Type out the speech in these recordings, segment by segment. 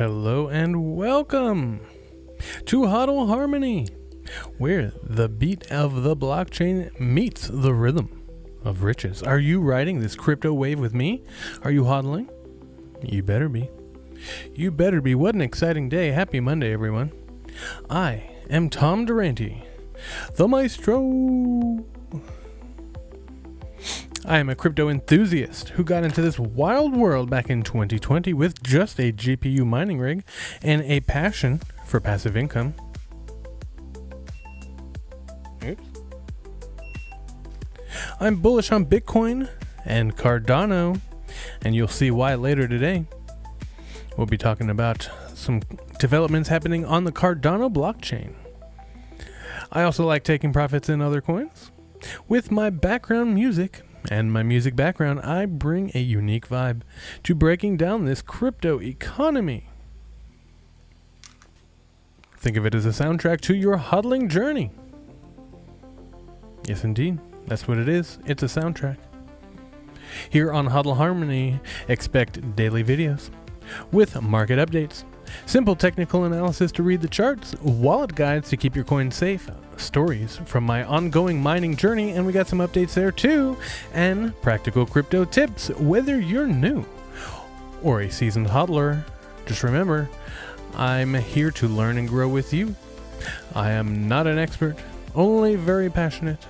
Hello and welcome to HODL Harmony, where the beat of the blockchain meets the rhythm of riches. Are you riding this crypto wave with me? Are you hodling? You better be. You better be. What an exciting day. Happy Monday, everyone. I am Tom Durante, the maestro. I am a crypto enthusiast who got into this wild world back in 2020 with just a GPU mining rig and a passion for passive income. Oops. I'm bullish on Bitcoin and Cardano, and you'll see why later today. We'll be talking about some developments happening on the Cardano blockchain. I also like taking profits in other coins. With my background music and my music background, I bring a unique vibe to breaking down this crypto economy. Think of it as a soundtrack to your hodling journey. Yes, indeed. That's what it is. It's a soundtrack. Here on HODL Harmony, expect daily videos with market updates, simple technical analysis to read the charts, wallet guides to keep your coins safe, stories from my ongoing mining journey, and we got some updates there too, and practical crypto tips. Whether you're new or a seasoned hodler, just remember, I'm here to learn and grow with you. I am not an expert, only very passionate.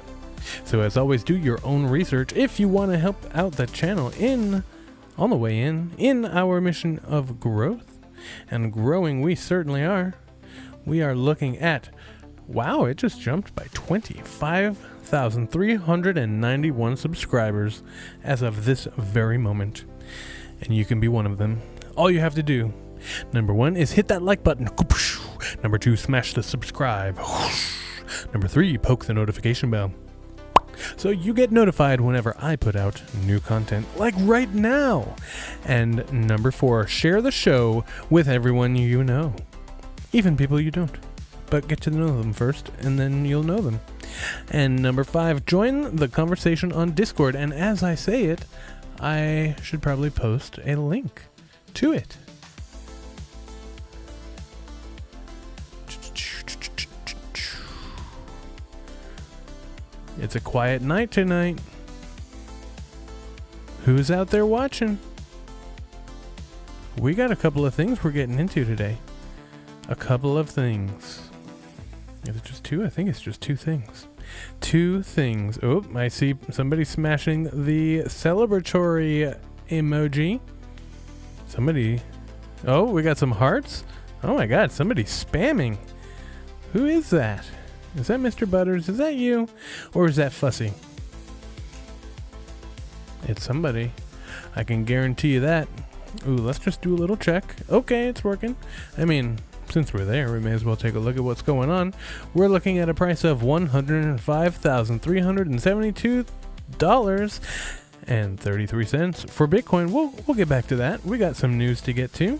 So as always, do your own research if you want to help out the channel on the way in our mission of growth. And growing we certainly are. We are looking at, wow, it just jumped by 25,391 subscribers as of this very moment. And you can be one of them. All you have to do, number 1, is hit that like button. Number 2, smash the subscribe. Number 3, poke the notification bell, so you get notified whenever I put out new content, like right now. And number 4, share the show with everyone you know, even people you don't, but get to know them first, and then you'll know them. And number 5, join the conversation on Discord, and as I say it, I should probably post a link to it. It's a quiet night tonight. Who's out there watching? We got a couple of things we're getting into today. A couple of things. Is it just 2? I think it's just 2 things. 2 things. Oh, I see somebody smashing the celebratory emoji. Somebody. Oh, we got some hearts. Oh my God, somebody's spamming. Who is that? Is that Mr. Butters? Is that you? Or is that Fussy? It's somebody. I can guarantee you that. Ooh, let's just do a little check. Okay, it's working. I mean, since we're there, we may as well take a look at what's going on. We're looking at a price of $105,372.33 for Bitcoin. We'll get back to that. We got some news to get to.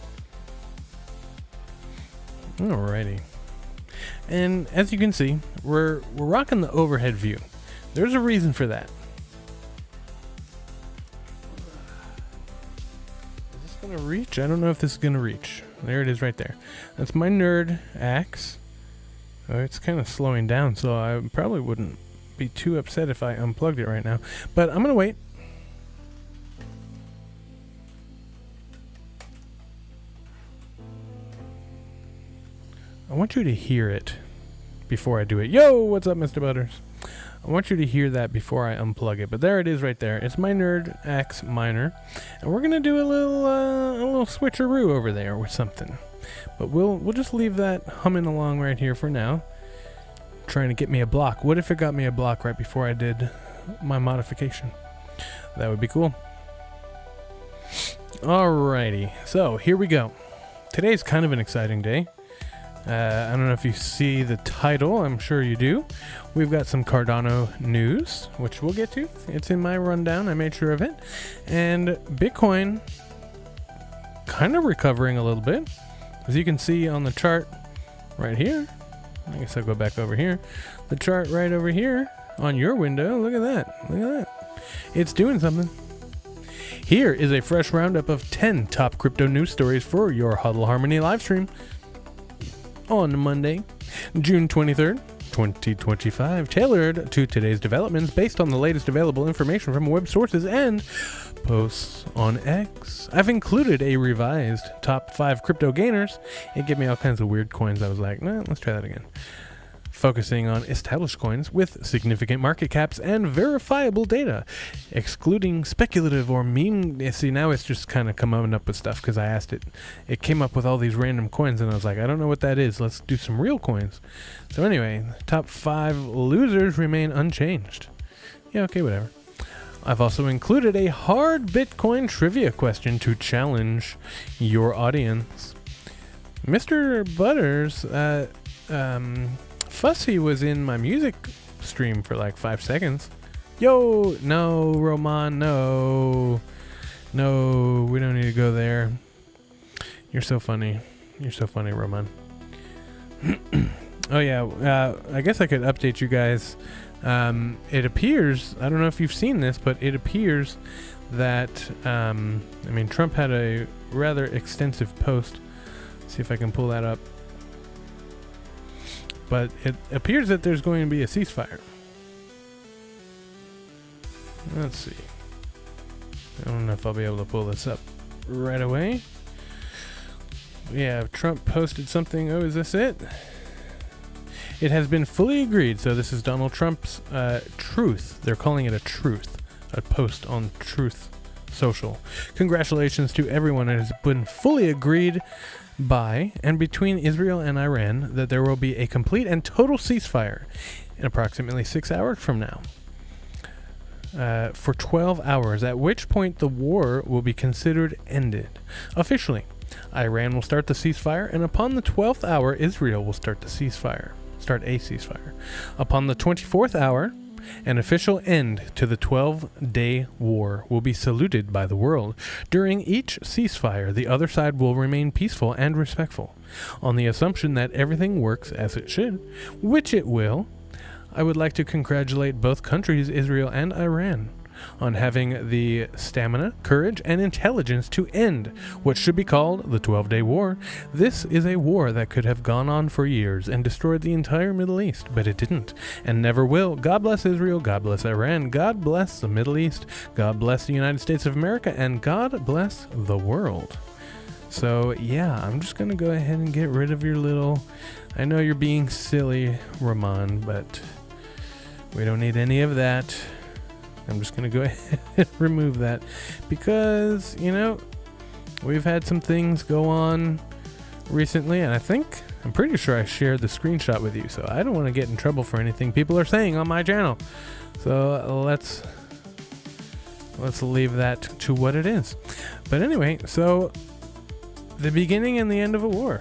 Alrighty. And as you can see, we're rocking the overhead view. There's a reason for that. Is this going to reach? I don't know if this is going to reach. There it is right there. That's my nerd axe. It's kind of slowing down, so I probably wouldn't be too upset if I unplugged it right now. But I'm going to wait. I want you to hear it before I do it. Yo, what's up, Mr. Butters? I want you to hear that before I unplug it. But there it is right there. It's my nerd axe miner. And we're going to do a little switcheroo over there with something. But we'll just leave that humming along right here for now. Trying to get me a block. What if it got me a block right before I did my modification? That would be cool. Alrighty. So, here we go. Today's kind of an exciting day. I don't know if you see the title. I'm sure you do. We've got some Cardano news, which we'll get to. It's in my rundown. I made sure of it. And Bitcoin kind of recovering a little bit. As you can see on the chart right here. I guess I'll go back over here. The chart right over here on your window. Look at that. Look at that. It's doing something. Here is a fresh roundup of 10 top crypto news stories for your HODL Harmony livestream on Monday, June 23rd, 2025, tailored to today's developments based on the latest available information from web sources and posts on X. I've included a revised top 5 crypto gainers. It gave me all kinds of weird coins. I was like, nah, let's try that again. Focusing on established coins with significant market caps and verifiable data, excluding speculative or meme. See, now it's just kind of coming up with stuff because I asked it. It came up with all these random coins, and I was like, I don't know what that is. Let's do some real coins. So anyway, top 5 losers remain unchanged. Yeah, okay, whatever. I've also included a hard Bitcoin trivia question to challenge your audience. Mr. Butters, Fussy was in my music stream for like 5 seconds. Yo, no, Roman, no, we don't need to go there. You're so funny. You're so funny, Roman. Oh yeah, I guess I could update you guys. It appears, I don't know if you've seen this, but it appears that, Trump had a rather extensive post. Let's see if I can pull that up. But it appears that there's going to be a ceasefire. Let's see. I don't know if I'll be able to pull this up right away. Yeah, Trump posted something. Oh, is this it? It has been fully agreed. So this is Donald Trump's Truth. They're calling it a Truth. A post on Truth Social. Congratulations to everyone. It has been fully agreed by and between Israel and Iran that there will be a complete and total ceasefire in approximately 6 hours from now for 12 hours, at which point the war will be considered ended. Officially, Iran will start the ceasefire, and upon the 12th hour, Israel will start a ceasefire. Upon the 24th hour, an official end to the 12-day war will be saluted by the world. During each ceasefire, the other side will remain peaceful and respectful. On the assumption that everything works as it should, which it will, I would like to congratulate both countries, Israel and Iran, on having the stamina, courage, and intelligence to end what should be called the 12-day war. This is a war that could have gone on for years and destroyed the entire Middle East, but it didn't, and never will. God bless Israel, God bless Iran, God bless the Middle East, God bless the United States of America, and God bless the world. So yeah, I'm just gonna go ahead and get rid of your little, I know you're being silly, Rahman, but we don't need any of that. I'm just going to go ahead and remove that because, we've had some things go on recently, and I'm pretty sure I shared the screenshot with you, so I don't want to get in trouble for anything people are saying on my channel. So let's leave that to what it is. But anyway, so the beginning and the end of a war.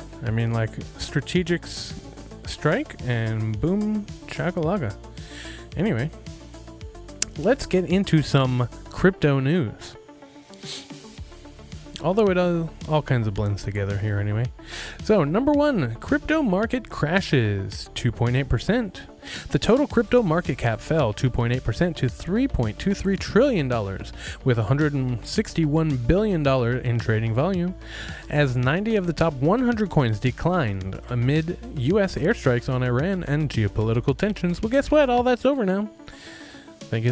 Strategic strike and boom, chakalaka. Anyway, let's get into some crypto news. Although it all kinds of blends together here anyway. So, number 1, crypto market crashes 2.8%. The total crypto market cap fell 2.8% to $3.23 trillion, with $161 billion in trading volume, as 90 of the top 100 coins declined amid U.S. airstrikes on Iran and geopolitical tensions. Well, guess what? All that's over now. Thank you.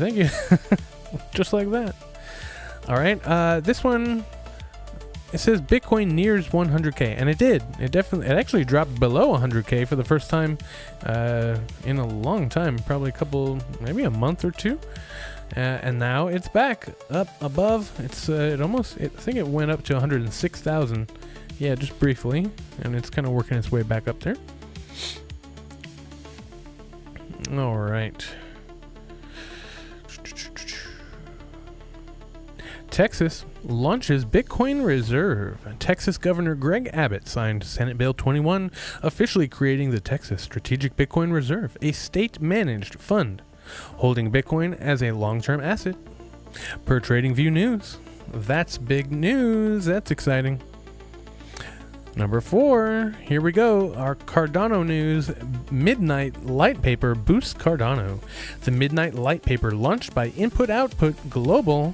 Just like that. All right. This one, it says Bitcoin nears 100K, and it did. It actually dropped below 100K for the first time in a long time, probably maybe a month or two. And now it's back up above. I think it went up to 106,000. Yeah, just briefly, and it's kind of working its way back up there. All right. Texas launches Bitcoin Reserve. Texas Governor Greg Abbott signed Senate Bill 21, officially creating the Texas Strategic Bitcoin Reserve, a state-managed fund holding Bitcoin as a long-term asset. Per TradingView News. That's big news. That's exciting. Number 4, here we go. Our Cardano news. Midnight light paper boosts Cardano. The Midnight light paper, launched by Input Output Global,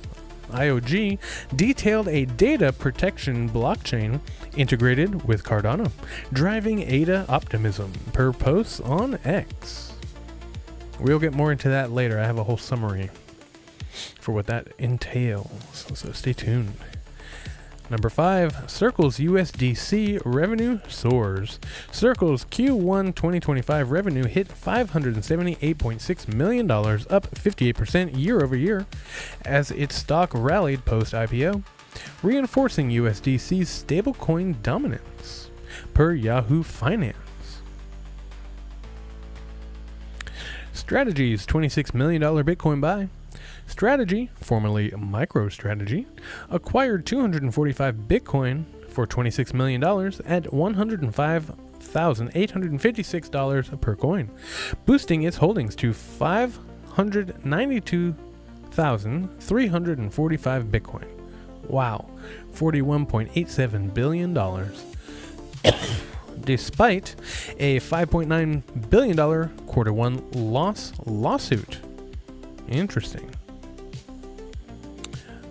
IOG detailed a data protection blockchain integrated with Cardano, driving ADA optimism per post on X. We'll get more into that later. I have a whole summary for what that entails, so stay tuned. Number 5, Circle's USDC revenue soars. Circle's Q1 2025 revenue hit $578.6 million, up 58% year over year, as its stock rallied post-IPO, reinforcing USDC's stablecoin dominance, per Yahoo Finance. Strategy's $26 million Bitcoin buy. Strategy, formerly MicroStrategy, acquired 245 Bitcoin for $26 million at $105,856 per coin, boosting its holdings to 592,345 Bitcoin. Wow, $41.87 billion. Despite a $5.9 billion Q1 lawsuit. Interesting.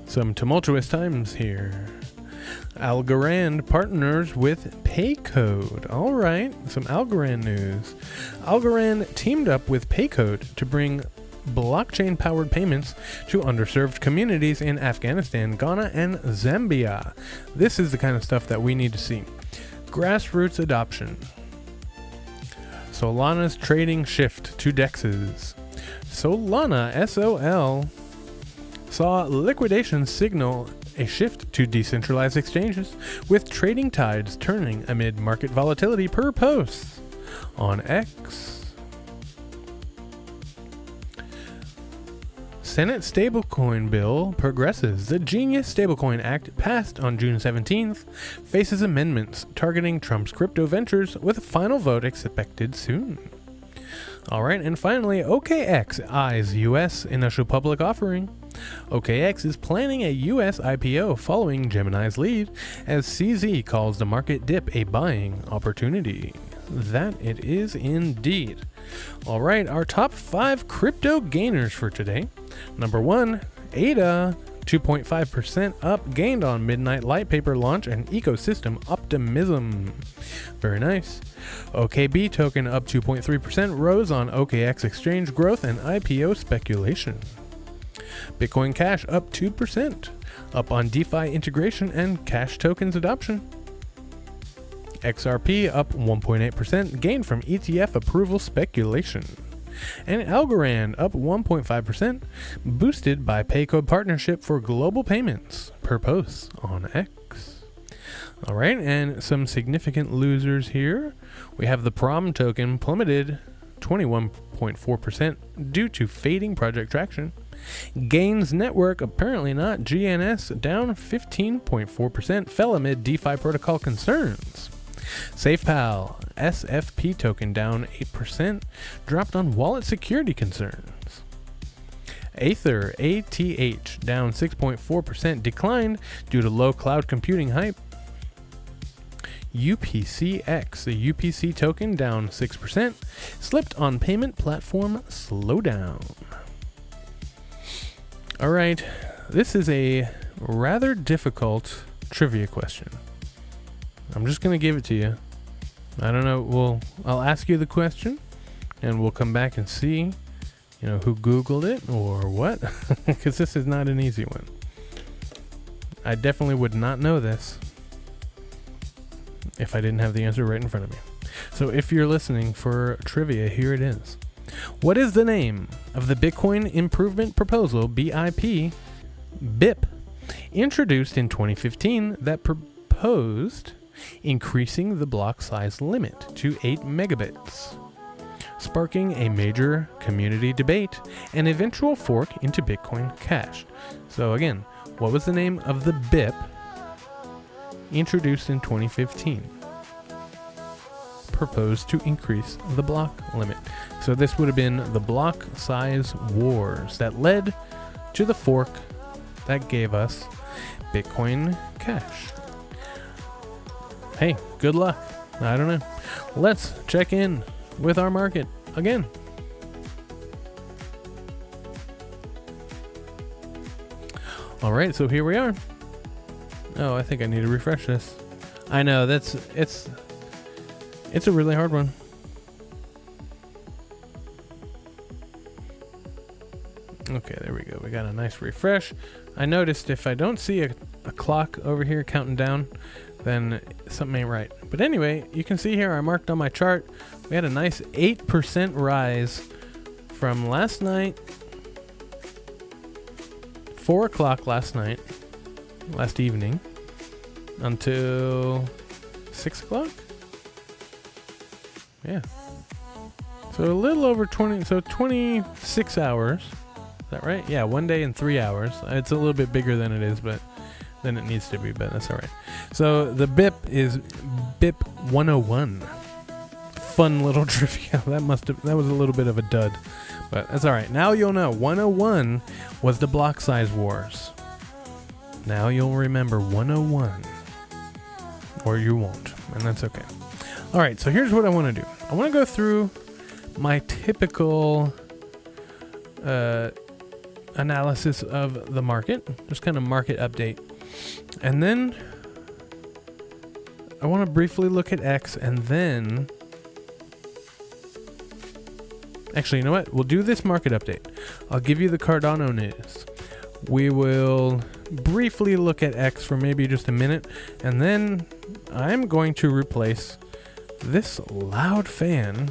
Some tumultuous times here. Algorand partners with Paycode. All right, some Algorand news. Algorand teamed up with Paycode to bring blockchain-powered payments to underserved communities in Afghanistan, Ghana, and Zambia. This is the kind of stuff that we need to see. Grassroots adoption. Solana's trading shift to DEXs. Solana, SOL, saw liquidation signal a shift to decentralized exchanges, with trading tides turning amid market volatility per post on X. Senate stablecoin bill progresses. The Genius Stablecoin Act, passed on June 17th, faces amendments targeting Trump's crypto ventures, with a final vote expected soon. Alright, and finally, OKX eyes US initial public offering. OKX is planning a US IPO following Gemini's lead, as CZ calls the market dip a buying opportunity. That it is indeed. Alright, our top 5 crypto gainers for today. Number 1, ADA, 2.5% up, gained on Midnight light paper launch and ecosystem optimism. Very nice. OKB token up 2.3%, rose on OKX exchange growth and IPO speculation. Bitcoin Cash up 2%, up on DeFi integration and Cash tokens adoption. XRP up 1.8%, gained from ETF approval speculation. And Algorand up 1.5%, boosted by Paycode partnership for global payments per post on X. Alright, and some significant losers here. We have the Prom token plummeted 21.4% due to fading project traction. Gains Network, apparently not, GNS, down 15.4%, fell amid DeFi protocol concerns. SafePal, SFP token down 8%, dropped on wallet security concerns. Aether, ATH, down 6.4%, declined due to low cloud computing hype. UPCX, the UPC token, down 6%, slipped on payment platform slowdown. Alright, this is a rather difficult trivia question. I'm just going to give it to you. I don't know, I'll ask you the question, and we'll come back and see, who Googled it or what, because this is not an easy one. I definitely would not know this if I didn't have the answer right in front of me. So if you're listening for trivia, here it is. What is the name of the Bitcoin Improvement Proposal, BIP, introduced in 2015 that proposed increasing the block size limit to 8 megabits, sparking a major community debate and eventual fork into Bitcoin Cash? So again, what was the name of the BIP introduced in 2015? Proposed to increase the block limit. So this would have been the block size wars that led to the fork that gave us Bitcoin Cash. Hey, good luck. I don't know. Let's check in with our market again. All right, so here we are. Oh, I think I need to refresh this. I know, it's a really hard one. Okay, there we go. We got a nice refresh. I noticed if I don't see a clock over here counting down, then something ain't right. But anyway, you can see here I marked on my chart, we had a nice 8% rise from last night, 4 o'clock last evening, until 6 o'clock? Yeah. So a little over 26 hours. Is that right? Yeah, 1 day and 3 hours. It's a little bit bigger than it is, but than it needs to be, but that's all right. So the BIP is BIP 101. Fun little trivia. That was a little bit of a dud, but that's all right. Now you'll know 101 was the block size wars. Now you'll remember 101, or you won't, and that's okay. All right, so here's what I want to do. I want to go through my typical analysis of the market, just kind of market update. And then I want to briefly look at X, and then actually, you know what? We'll do this market update. I'll give you the Cardano news. We will briefly look at X for maybe just a minute, and then I'm going to replace this loud fan.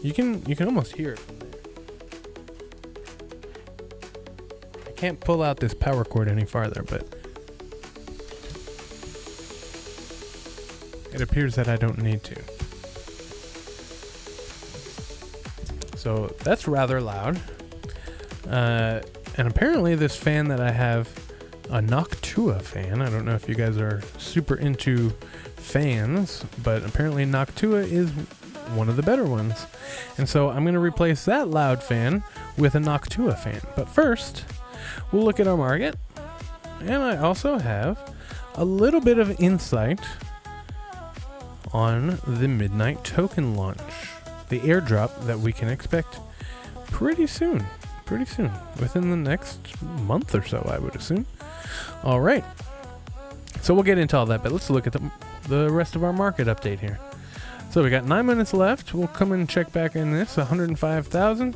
You can almost hear it from there. I can't pull out this power cord any farther, but it appears that I don't need to. So that's rather loud. And apparently this fan that I have, a Noctua fan, I don't know if you guys are super into fans, but apparently Noctua is one of the better ones. And so I'm going to replace that loud fan with a Noctua fan. But first, we'll look at our market. And I also have a little bit of insight on the Midnight token launch, the airdrop that we can expect pretty soon, within the next month or so, I would assume. All right, so we'll get into all that, but let's look at the rest of our market update here. So we got 9 minutes left. We'll come and check back in this 105,000.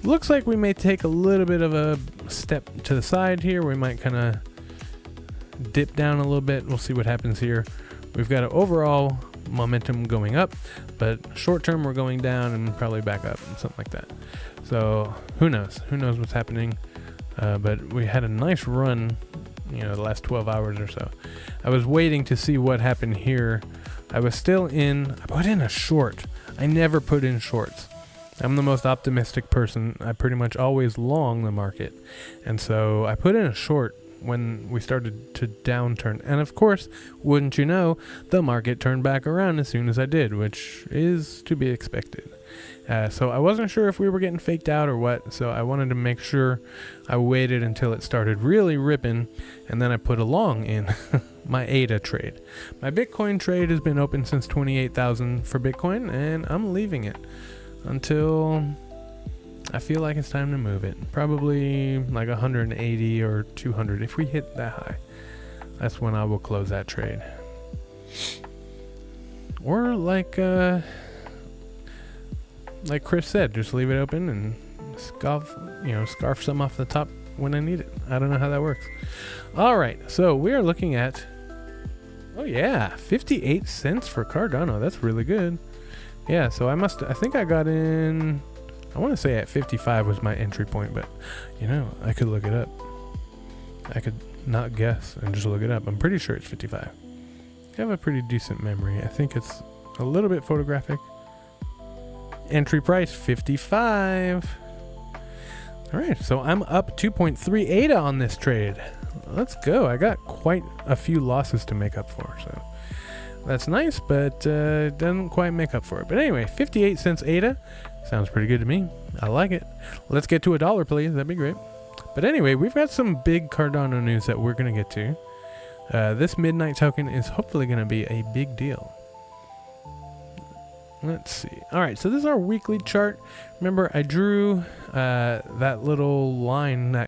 Looks like we may take a little bit of a step to the side here. We might kind of dip down a little bit. We'll see what happens here. We've got an overall momentum going up, but short term we're going down and probably back up and something like that. So who knows what's happening, but we had a nice run, the last 12 hours or so. I was waiting to see what happened here. I put in a short. I never put in shorts. I'm the most optimistic person. I pretty much always long the market, and so I put in a short when we started to downturn. And of course, wouldn't you know, the market turned back around as soon as I did, which is to be expected. So I wasn't sure if we were getting faked out or what, so I wanted to make sure I waited until it started really ripping, and then I put a long in my ADA trade. My Bitcoin trade has been open since 28,000 for Bitcoin, and I'm leaving it until I feel like it's time to move it. Probably like 180 or 200. If we hit that high, that's when I will close that trade. Or like Chris said, just leave it open and scarf some off the top when I need it. I don't know how that works. All right, so we are looking at, 58 cents for Cardano. That's really good. Yeah, so I think I got in, I want to say at 55 was my entry point, but I could look it up. I could not guess and just look it up. I'm pretty sure it's 55. I have a pretty decent memory. I think it's a little bit photographic. Entry price 55. All right, so I'm up 2.3 ADA on this trade. Let's go. I got quite a few losses to make up for, so that's nice, but doesn't quite make up for it. But anyway, 58 cents ADA sounds pretty good to me. I like it. Let's get to $1, please. That'd be great. But anyway, we've got some big Cardano news that we're going to get to. This Midnight token is hopefully going to be a big deal. Let's see. All right, so this is our weekly chart. Remember, I drew that little line that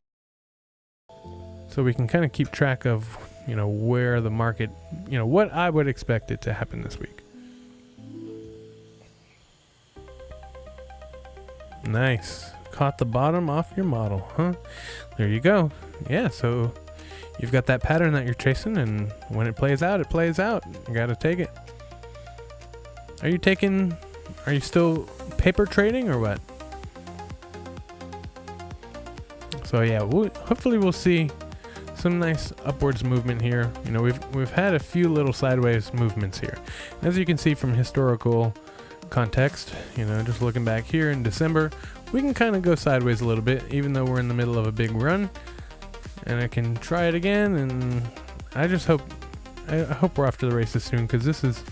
so we can kind of keep track of, where the market, what I would expect it to happen this week. Nice. Caught the bottom off your model, huh? There you go. Yeah, so you've got that pattern that you're chasing, and when it plays out, it plays out. You gotta take it. Are you still paper trading or what? So yeah, hopefully we'll see some nice upwards movement here. We've had a few little sideways movements here. As you can see from historical context, just looking back here in December, we can kind of go sideways a little bit, even though we're in the middle of a big run. And I can try it again, and I hope we're off to the races soon, because this is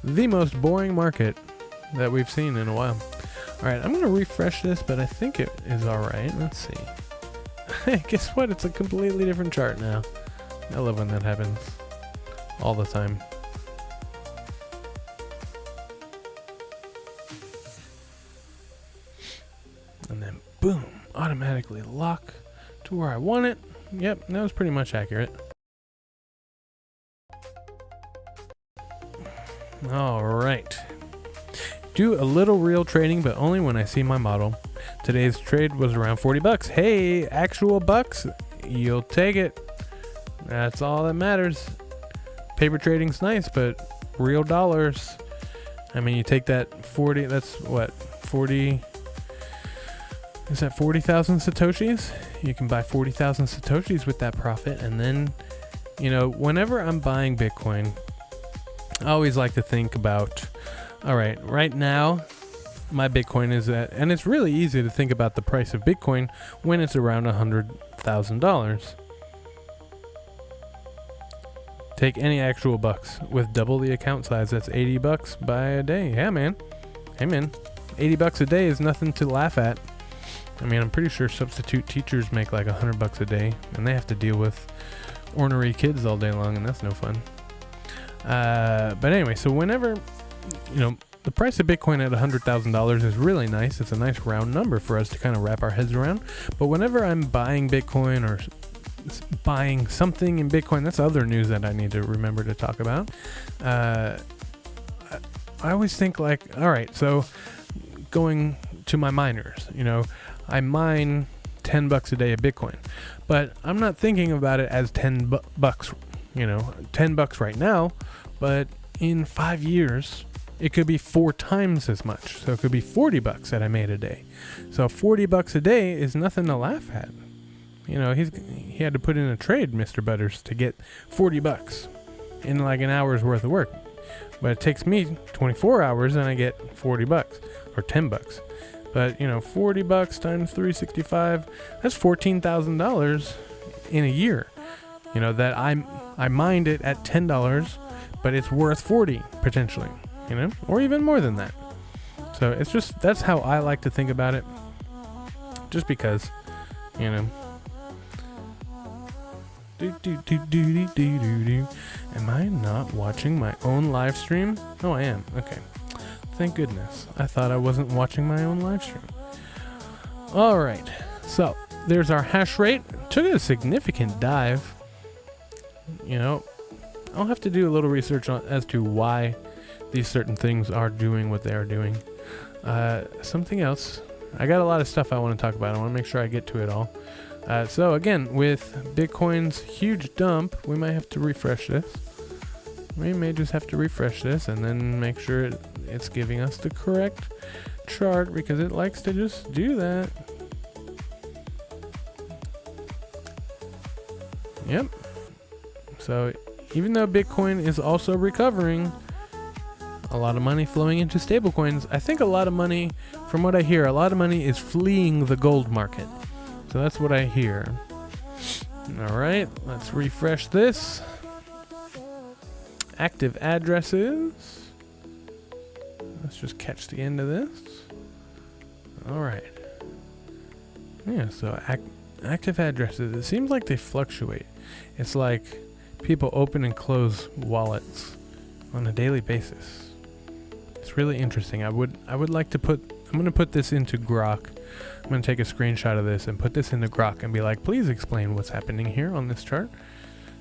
the most boring market that we've seen in a while. All right, I'm going to refresh this, but I think it is all right. Let's see. Guess what? It's a completely different chart now. I love when that happens all the time. And then boom, automatically lock to where I want it. Yep, that was pretty much accurate. All right. Do a little real trading, but only when I see my model. Today's trade was around 40 bucks. Hey, actual bucks, you'll take it. That's all that matters. Paper trading's nice, but real dollars. I mean, you take that 40, that's what, 40, is that 40,000 Satoshis? You can buy 40,000 Satoshis with that profit. And then, whenever I'm buying Bitcoin, I always like to think about, all right, right now, my Bitcoin is at, and it's really easy to think about the price of Bitcoin when it's around $100,000. Take any actual bucks with double the account size. That's 80 bucks by a day. Yeah, man. Hey, man. 80 bucks a day is nothing to laugh at. I mean, I'm pretty sure substitute teachers make like 100 bucks a day, and they have to deal with ornery kids all day long, and that's no fun. But anyway, so whenever, the price of Bitcoin at $100,000 is really nice. It's a nice round number for us to kind of wrap our heads around. But whenever I'm buying Bitcoin or buying something in Bitcoin, that's other news that I need to remember to talk about. I always think like, all right, so going to my miners, I mine 10 bucks a day of Bitcoin, but I'm not thinking about it as 10 bucks, 10 bucks right now, but in 5 years, it could be 4 times as much. So it could be 40 bucks that I made a day. So 40 bucks a day is nothing to laugh at. He had to put in a trade, Mr. Butters, to get 40 bucks in like an hour's worth of work. But it takes me 24 hours and I get 40 bucks or 10 bucks. But, 40 bucks times 365, that's $14,000 in a year. That I mined it at $10, but it's worth 40 potentially. Or even more than that. So it's just, that's how I like to think about it. Just because, Am I not watching my own live stream? Oh, I am. Okay. Thank goodness. I thought I wasn't watching my own live stream. All right. So there's our hash rate. Took a significant dive. I'll have to do a little research as to why these certain things are doing what they are doing. Something else. I got a lot of stuff I want to talk about. I want to make sure I get to it all. So again, with Bitcoin's huge dump, we might have to refresh this. We may just have to refresh this and then make sure it's giving us the correct chart, because it likes to just do that. Yep. So even though Bitcoin is also recovering, a lot of money flowing into stablecoins. I think a lot of money, from what I hear, a lot of money is fleeing the gold market. So that's what I hear. All right, let's refresh this. Active addresses. Let's just catch the end of this. All right. Yeah, so active addresses. It seems like they fluctuate. It's like people open and close wallets on a daily basis. It's really interesting. I would like to put I'm going to put this into Grok. I'm going to take a screenshot of this and put this into Grok and be like, please explain what's happening here on this chart.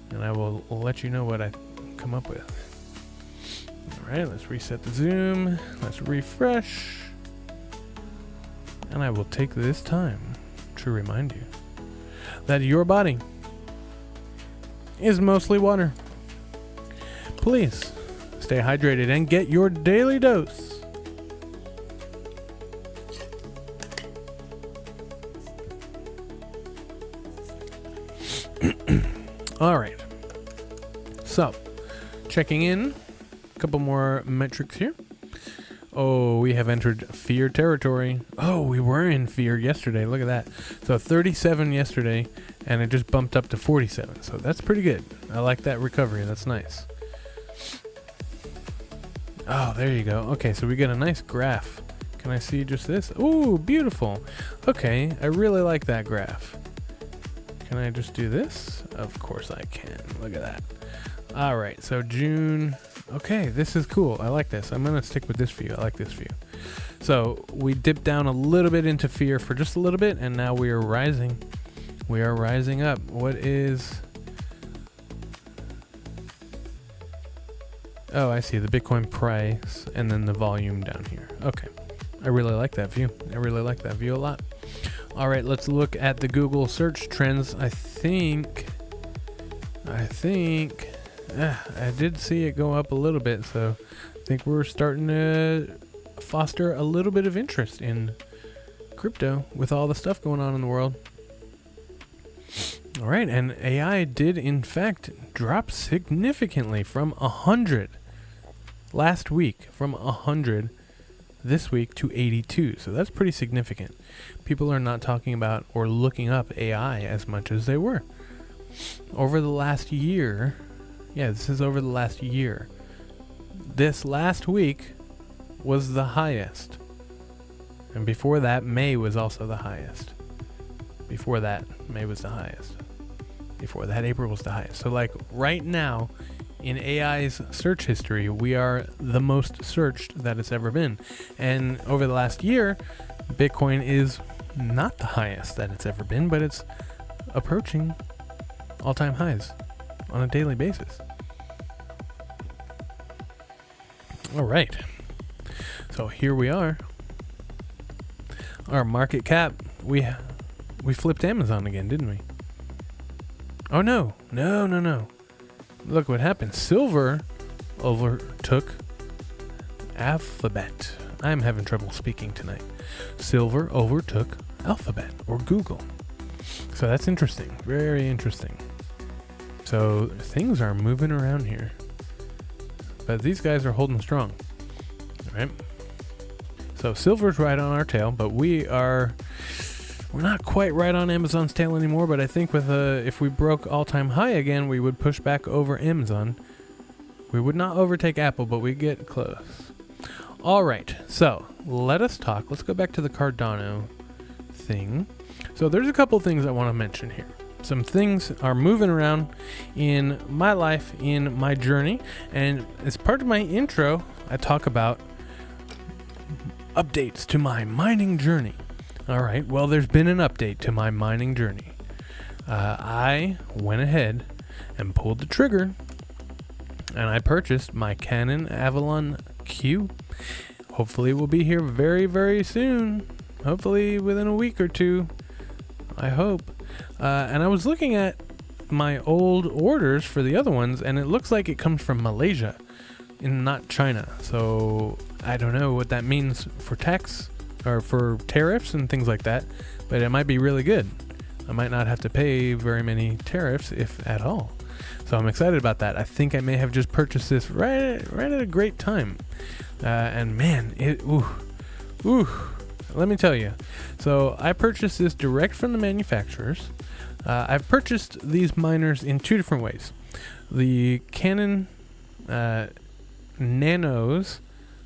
And I will let you know what I come up with. All right, let's reset the zoom. Let's refresh. And I will take this time to remind you that your body is mostly water. Please stay hydrated and get your daily dose. All right. So, checking in, a couple more metrics here. Oh, we have entered fear territory. Oh, we were in fear yesterday. Look at that. So 37 yesterday, and it just bumped up to 47. So that's pretty good. I like that recovery. That's nice. Oh, there you go. Okay, so we get a nice graph. Can I see just this? Ooh, beautiful. Okay, I really like that graph. Can I just do this? Of course I can. Look at that. All right, so June. Okay, this is cool. I like this. I'm going to stick with this view. I like this view. So we dipped down a little bit into fear for just a little bit, and now we are rising. We are rising up. What is... Oh, I see. The Bitcoin price and then the volume down here. Okay. I really like that view. I really like that view a lot. All right, let's look at the Google search trends. I think... I did see it go up a little bit, so I think we're starting to foster a little bit of interest in crypto with all the stuff going on in the world. All right, and AI did in fact drop significantly from 100 last week, from 100 this week to 82. So that's pretty significant. People are not talking about or looking up AI as much as they were. Over the last year, yeah, this is over the last year. This last week was the highest. And before that, May was also the highest. Before that, May was the highest. Before that, April was the highest. So like right now, in AI's search history, we are the most searched that it's ever been. And over the last year, Bitcoin is not the highest that it's ever been, but it's approaching all-time highs on a daily basis. All right. So here we are. Our market cap, we flipped Amazon again, didn't we? Oh no. Look what happened. Silver overtook Alphabet. I'm having trouble speaking tonight. Silver overtook Alphabet or Google. So that's interesting. Very interesting. So things are moving around here. But these guys are holding strong. All right. So silver's right on our tail, but we're not quite right on Amazon's tail anymore, but I think with if we broke all-time high again, we would push back over Amazon. We would not overtake Apple, but we get close. All right, so let's go back to the Cardano thing. So there's a couple things I want to mention here. Some things are moving around in my life, in my journey, and as part of my intro, I talk about updates to my mining journey. All right, well, there's been an update to my mining journey. I went ahead and pulled the trigger, and I purchased my Canon Avalon Q. Hopefully it will be here very, very soon. Hopefully within a week or two. I hope. And I was looking at my old orders for the other ones, and it looks like it comes from Malaysia and not China. So I don't know what that means for tax or for tariffs and things like that, but it might be really good. I might not have to pay very many tariffs, if at all. So I'm excited about that. I think I may have just purchased this right at a great time. And man, let me tell you. So I purchased this direct from the manufacturers. I've purchased these miners in two different ways. The Canon Nanos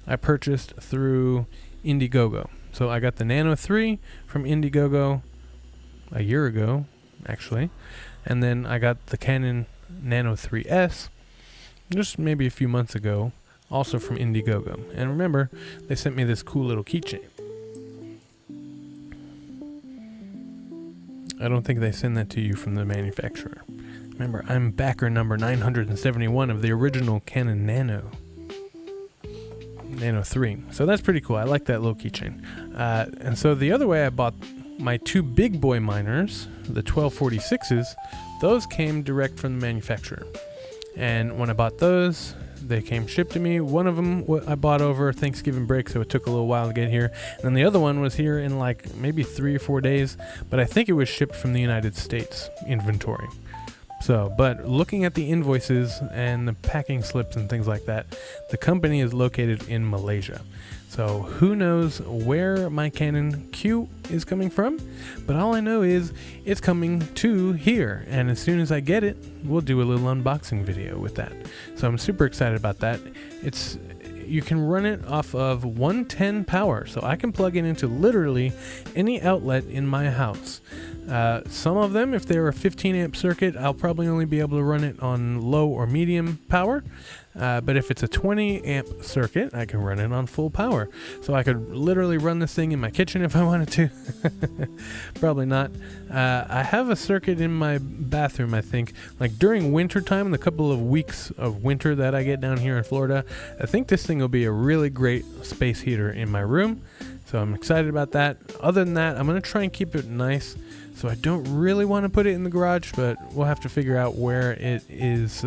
I purchased through Indiegogo. So I got the Nano 3 from Indiegogo a year ago, actually. And then I got the Canon Nano 3S just maybe a few months ago, also from Indiegogo. And remember, they sent me this cool little keychain. I don't think they send that to you from the manufacturer. Remember, I'm backer number 971 of the original Canon Nano 3. So that's pretty cool. I like that little keychain. And so the other way I bought my two big boy miners, the 1246s, those came direct from the manufacturer. And when I bought those, they came shipped to me. One of them I bought over Thanksgiving break, so it took a little while to get here. And then the other one was here in like maybe 3 or 4 days, but I think it was shipped from the United States inventory. So, but looking at the invoices and the packing slips and things like that, the company is located in Malaysia. So who knows where my Canon Q is coming from, but all I know is it's coming to here. And as soon as I get it, we'll do a little unboxing video with that. So I'm super excited about that. You can run it off of 110 power, so I can plug it into literally any outlet in my house. Some of them, if they're a 15 amp circuit, I'll probably only be able to run it on low or medium power. But if it's a 20 amp circuit, I can run it on full power. So I could literally run this thing in my kitchen if I wanted to. Probably not. I have a circuit in my bathroom, I think. Like during winter time, the couple of weeks of winter that I get down here in Florida, I think this thing will be a really great space heater in my room. So I'm excited about that. Other than that, I'm going to try and keep it nice. So I don't really want to put it in the garage, but we'll have to figure out where it is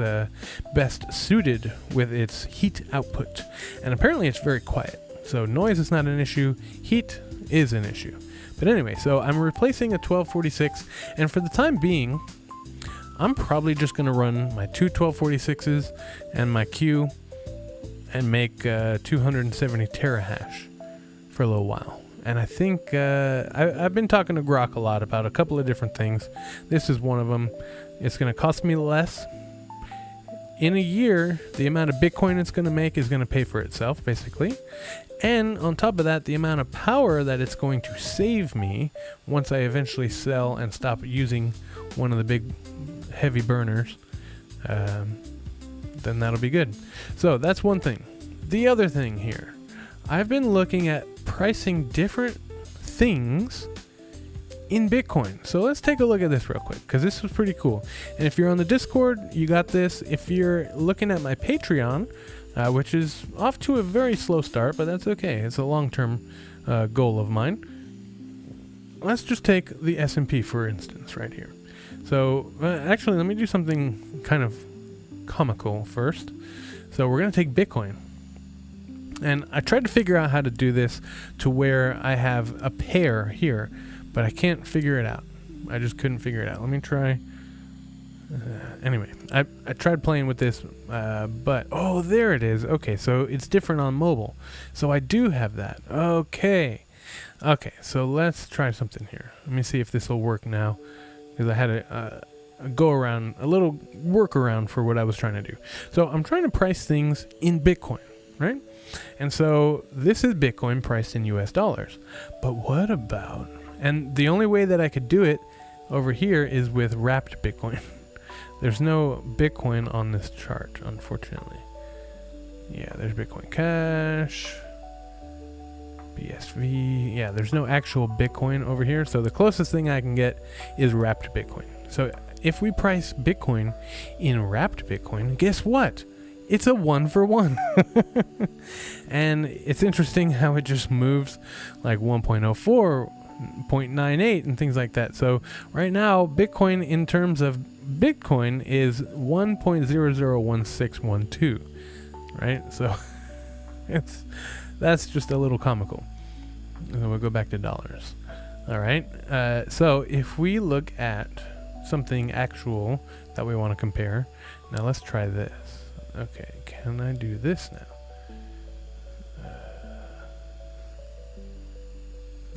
best suited with its heat output. And apparently it's very quiet. So noise is not an issue. Heat is an issue. But anyway, so I'm replacing a 1246. And for the time being, I'm probably just going to run my two 1246s and my Q and make 270 terahash for a little while. And I think I've been talking to Grok a lot about a couple of different things. This is one of them. It's going to cost me less. In a year, the amount of Bitcoin it's going to make is going to pay for itself, basically. And on top of that, the amount of power that it's going to save me once I eventually sell and stop using one of the big heavy burners, then that'll be good. So that's one thing. The other thing here, I've been looking at pricing different things in Bitcoin. So let's take a look at this real quick, because this was pretty cool. And if you're on the Discord, you got this. If you're looking at my Patreon, which is off to a very slow start, but that's okay. It's a long-term goal of mine. Let's just take the S&P, for instance, right here. So actually, let me do something kind of comical first. So we're going to take Bitcoin. And I tried to figure out how to do this to where I have a pair here, but I can't figure it out. I just couldn't figure it out. Let me try. Anyway, I tried playing with this, but oh, there it is. Okay, so it's different on mobile. So I do have that. Okay, so let's try something here. Let me see if this will work now, because I had a little workaround for what I was trying to do. So I'm trying to price things in Bitcoin, right? And so this is Bitcoin priced in US dollars. But what about, and the only way that I could do it over here is with wrapped Bitcoin. There's no Bitcoin on this chart, unfortunately. Yeah, there's Bitcoin Cash, BSV. Yeah, there's no actual Bitcoin over here. So the closest thing I can get is wrapped Bitcoin. So if we price Bitcoin in wrapped Bitcoin, guess what? It's a 1-for-1. And it's interesting how it just moves like 1.04, 0.98 and things like that. So right now, Bitcoin in terms of Bitcoin is 1.001612, right? So that's just a little comical. So we'll go back to dollars. All right. So if we look at something actual that we want to compare, now let's try this. Okay, can I do this now?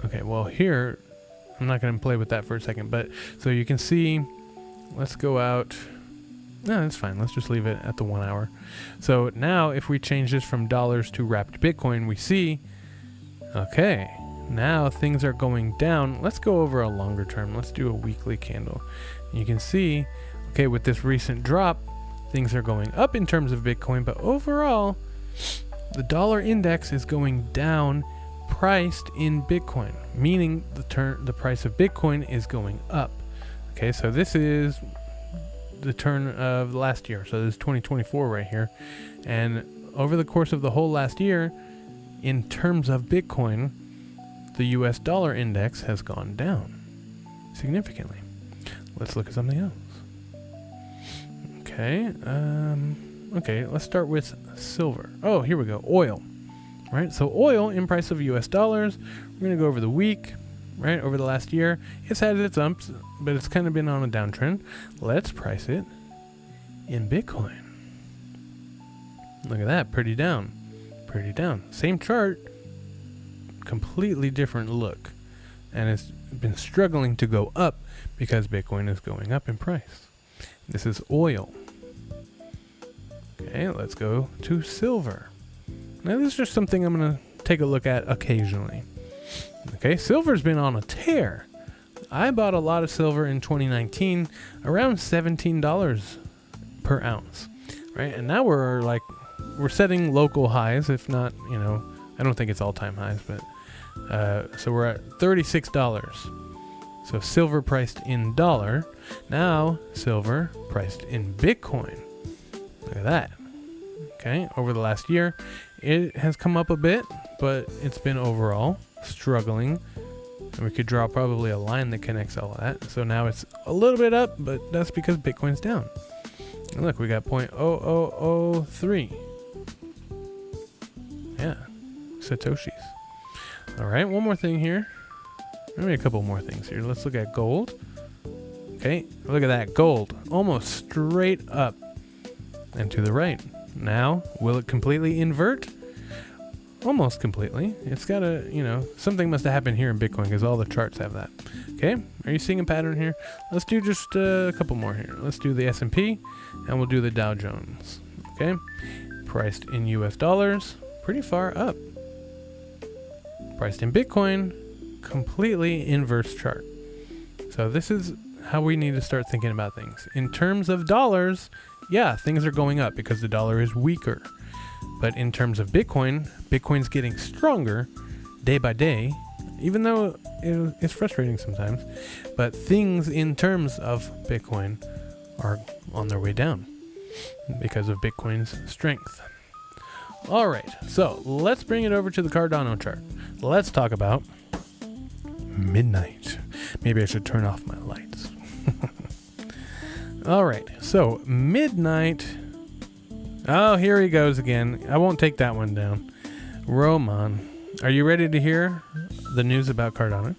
Okay, well here, I'm not going to play with that for a second, but so you can see, let's go out. No, that's fine. Let's just leave it at the 1 hour. So now if we change this from dollars to wrapped Bitcoin, we see, okay, now things are going down. Let's go over a longer term. Let's do a weekly candle. And you can see, okay, with this recent drop, things are going up in terms of Bitcoin, but overall, the dollar index is going down priced in Bitcoin, meaning the price of Bitcoin is going up. Okay, so this is the turn of last year. So this is 2024 right here. And over the course of the whole last year, in terms of Bitcoin, the US dollar index has gone down significantly. Let's look at something else. Okay, okay, let's start with silver. Oh, here we go, oil. Right, so oil in price of US dollars, we're gonna go over the week, right, over the last year. It's had its ups, but it's kind of been on a downtrend. Let's price it in Bitcoin. Look at that, pretty down, pretty down. Same chart, completely different look. And it's been struggling to go up because Bitcoin is going up in price. This is oil. Okay, let's go to silver. Now this is just something I'm going to take a look at occasionally. Okay, silver's been on a tear. I bought a lot of silver in 2019, around $17 per ounce, right? And now we're setting local highs, if not, you know, I don't think it's all-time highs, but so we're at $36. So silver priced in dollar. Now silver priced in Bitcoin. Look at that. Okay, over the last year, it has come up a bit, but it's been overall struggling. And we could draw probably a line that connects all of that. So now it's a little bit up, but that's because Bitcoin's down. And look, we got 0.0003. Yeah, Satoshis. All right, one more thing here. Maybe a couple more things here. Let's look at gold. Okay, look at that, gold. Almost straight up and to the right. Now, will it completely invert? Almost completely. It's got to, you know, something must have happened here in Bitcoin because all the charts have that. Okay, are you seeing a pattern here? Let's do just a couple more here. Let's do the S&P and we'll do the Dow Jones. Okay, priced in US dollars, pretty far up. Priced in Bitcoin, completely inverse chart. So this is how we need to start thinking about things. In terms of dollars, yeah, things are going up because the dollar is weaker. But in terms of Bitcoin, Bitcoin's getting stronger day by day, even though it's frustrating sometimes. But things in terms of Bitcoin are on their way down because of Bitcoin's strength. All right, so let's bring it over to the Cardano chart. Let's talk about midnight. Maybe I should turn off my lights. All right, so midnight. Oh, here he goes again. I won't take that one down. Roman, are you ready to hear the news about Cardano?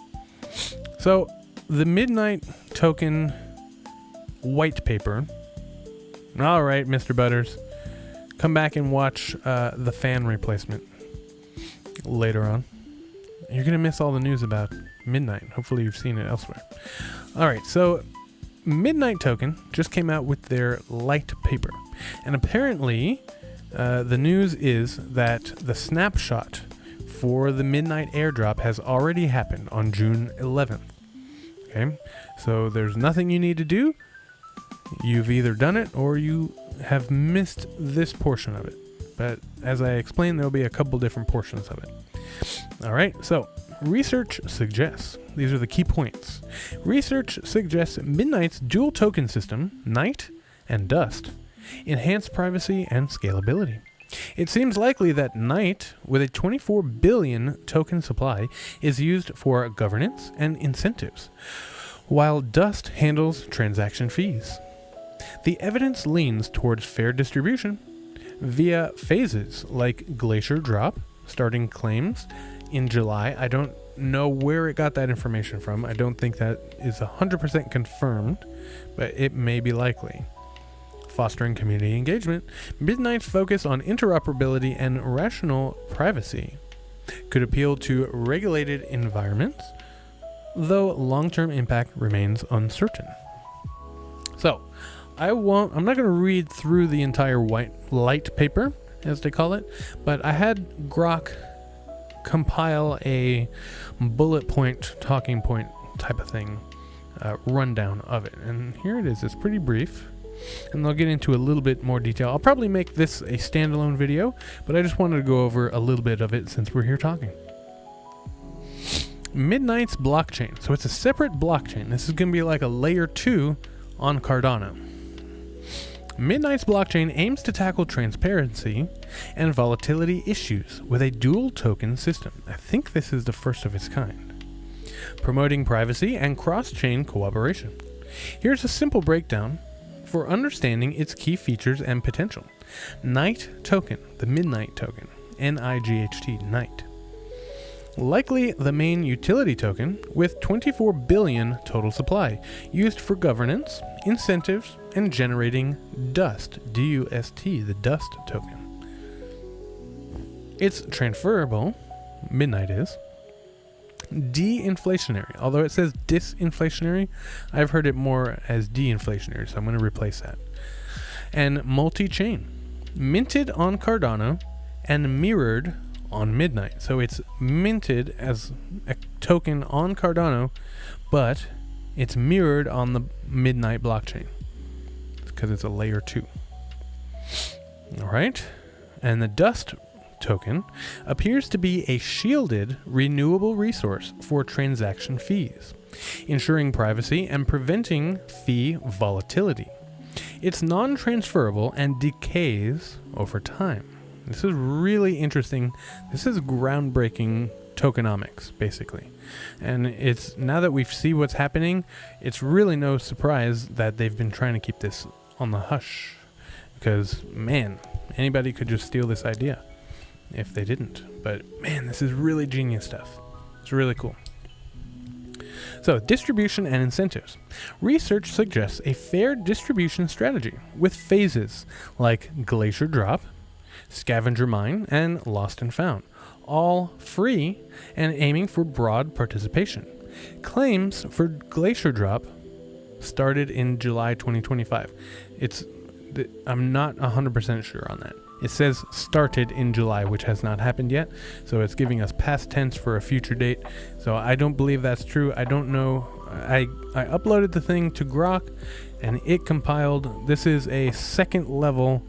So the midnight token white paper. All right, Mr. Butters, come back and watch the fan replacement later on. You're going to miss all the news about midnight. Hopefully you've seen it elsewhere. All right, so Midnight Token just came out with their light paper. And apparently, the news is that the snapshot for the Midnight airdrop has already happened on June 11th. Okay, so there's nothing you need to do. You've either done it or you have missed this portion of it. But as I explained, there'll be a couple different portions of it. All right, so research suggests, these are the key points. Research suggests Midnight's dual token system, Night and Dust, enhance privacy and scalability. It seems likely that Night, with a 24 billion token supply, is used for governance and incentives, while Dust handles transaction fees. The evidence leans towards fair distribution via phases like Glacier Drop, starting claims in July. I don't know where it got that information from. I don't think that is 100% confirmed, but it may be likely. Fostering community engagement, Midnight's focus on interoperability and rational privacy could appeal to regulated environments, though long-term impact remains uncertain. So, I'm not going to read through the entire light paper, as they call it, but I had Grok compile a bullet point, talking point type of thing, rundown of it. And here it is. It's pretty brief, and I'll get into a little bit more detail. I'll probably make this a standalone video, but I just wanted to go over a little bit of it since we're here talking. Midnight's blockchain. So it's a separate blockchain. This is going to be like a layer 2 on Cardano. Midnight's blockchain aims to tackle transparency and volatility issues with a dual token system. I think this is the first of its kind, promoting privacy and cross-chain cooperation. Here's a simple breakdown for understanding its key features and potential. Night token, the Midnight token, NIGHT, Night. Likely the main utility token with 24 billion total supply, used for governance, incentives, and generating dust, D-U-S-T, the dust token. It's transferable, Midnight is, de-inflationary, although it says disinflationary, I've heard it more as de-inflationary, so I'm going to replace that. And multi-chain, minted on Cardano and mirrored on Midnight. So it's minted as a token on Cardano, but it's mirrored on the Midnight blockchain because it's a layer 2. All right. And the dust token appears to be a shielded renewable resource for transaction fees, ensuring privacy and preventing fee volatility. It's non-transferable and decays over time. This is really interesting. This is groundbreaking tokenomics, basically. And it's now that we see what's happening, it's really no surprise that they've been trying to keep this on the hush. Because, man, anybody could just steal this idea if they didn't. But, man, this is really genius stuff. It's really cool. So, distribution and incentives. Research suggests a fair distribution strategy with phases like Glacier Drop, Scavenger Mine, and Lost and Found, all free and aiming for broad participation. Claims for Glacier Drop started in July 2025. I'm not 100% sure on that. It says started in July, which has not happened yet, so it's giving us past tense for a future date. So I don't believe that's true. I don't know. I uploaded the thing to Grok, and it compiled. This is a second level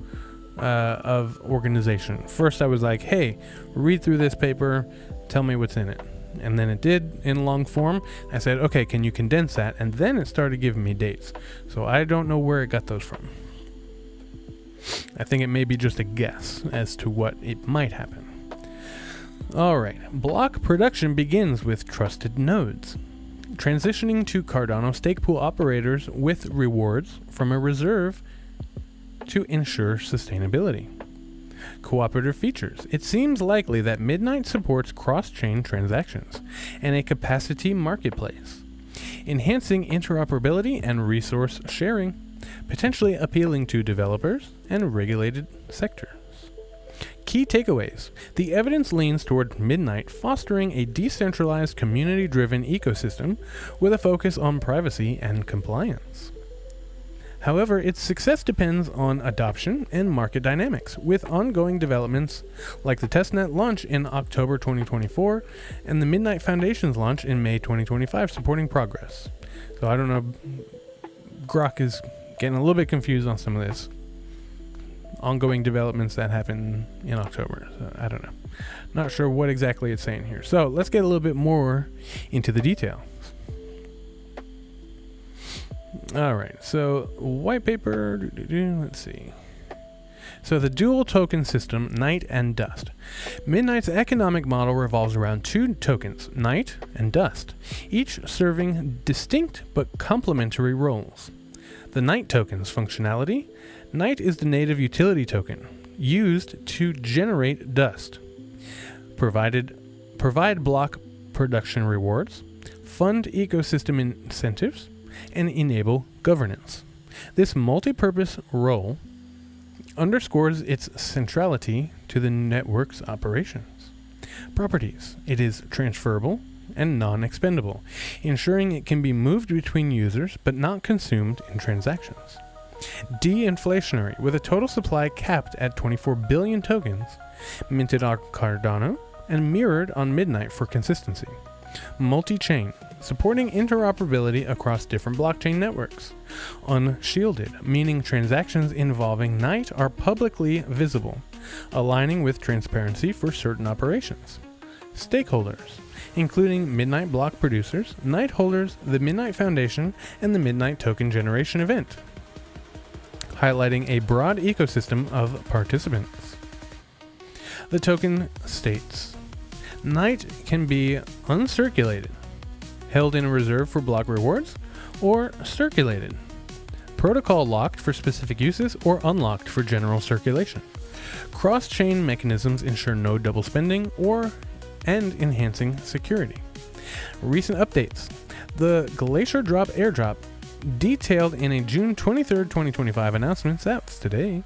of organization. First I was like, hey, read through this paper, tell me what's in it. And then it did in long form. I said, okay, can you condense that? And then it started giving me dates. So I don't know where it got those from. I think it may be just a guess as to what it might happen. Alright, block production begins with trusted nodes, transitioning to Cardano stake pool operators with rewards from a reserve to ensure sustainability. Cooperative features. It seems likely that Midnight supports cross-chain transactions and a capacity marketplace, enhancing interoperability and resource sharing, potentially appealing to developers and regulated sectors. Key takeaways. The evidence leans toward Midnight fostering a decentralized, community-driven ecosystem with a focus on privacy and compliance. However, its success depends on adoption and market dynamics, with ongoing developments like the testnet launch in October 2024 and the Midnight Foundation's launch in May 2025 supporting progress. So I don't know, Grok is getting a little bit confused on some of this. Ongoing developments that happen in October. So I don't know. Not sure what exactly it's saying here. So let's get a little bit more into the detail. All right, so white paper, let's see. So the dual token system, Night and Dust. Midnight's economic model revolves around two tokens, Night and Dust, each serving distinct but complementary roles. The Night token's functionality. Night is the native utility token, used to generate dust, provide block production rewards, fund ecosystem incentives, and enable governance. This multi-purpose role underscores its centrality to the network's operations. Properties. It is transferable and non-expendable, ensuring it can be moved between users but not consumed in transactions. De-inflationary, with a total supply capped at 24 billion tokens, minted on Cardano and mirrored on Midnight for consistency. Multi-chain, supporting interoperability across different blockchain networks. Unshielded, meaning transactions involving Night are publicly visible, aligning with transparency for certain operations. stakeholders, including Midnight block producers, Night holders, the Midnight Foundation, and the Midnight token generation event, highlighting a broad ecosystem of participants. The token states, Night can be uncirculated, held in a reserve for block rewards, or circulated, protocol locked for specific uses or unlocked for general circulation. Cross-chain mechanisms ensure no double spending and enhancing security. Recent updates. The Glacier Drop airdrop, detailed in a June 23, 2025 announcement, that's today,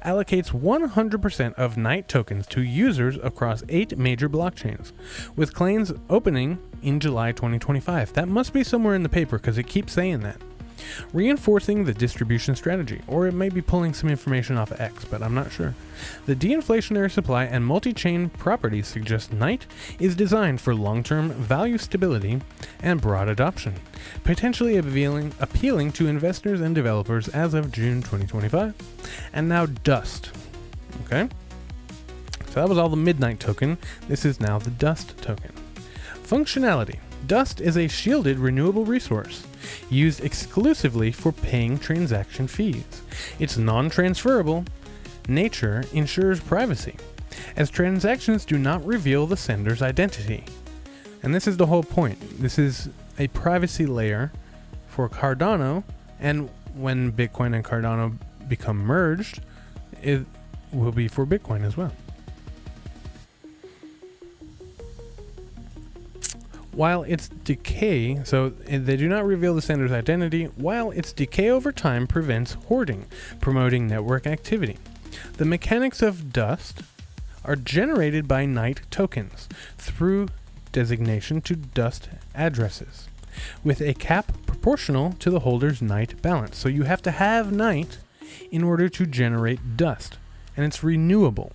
allocates 100% of Night tokens to users across 8 major blockchains, with claims opening in July 2025. That must be somewhere in the paper because it keeps saying that. Reinforcing the distribution strategy, or it may be pulling some information off of X, but I'm not sure. The de-inflationary supply and multi-chain properties suggest Night is designed for long-term value stability and broad adoption, potentially appealing to investors and developers as of June 2025. And now Dust. Okay? So that was all the Midnight token. This is now the Dust token. Functionality. Dust is a shielded renewable resource used exclusively for paying transaction fees. Its non-transferable nature ensures privacy, as transactions do not reveal the sender's identity. And this is the whole point. This is a privacy layer for Cardano, and when Bitcoin and Cardano become merged, it will be for Bitcoin as well. While its decay, so they do not reveal the sender's identity, while its decay over time prevents hoarding, promoting network activity. The mechanics of Dust are generated by Night tokens through designation to Dust addresses, with a cap proportional to the holder's Night balance. So you have to have Night in order to generate Dust, and it's renewable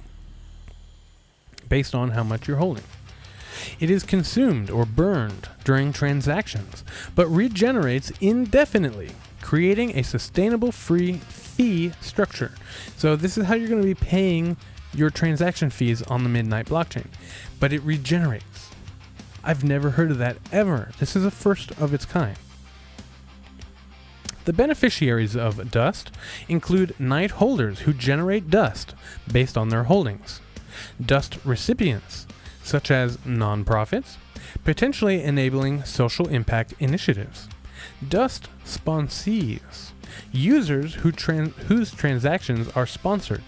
based on how much you're holding. It is consumed or burned during transactions, but regenerates indefinitely, creating a sustainable free fee structure. So this is how you're going to be paying your transaction fees on the Midnight blockchain, but it regenerates. I've never heard of that ever. This is a first of its kind. The beneficiaries of Dust include Night holders who generate Dust based on their holdings, Dust recipients, such as nonprofits, potentially enabling social impact initiatives, Dust sponsees, users whose transactions are sponsored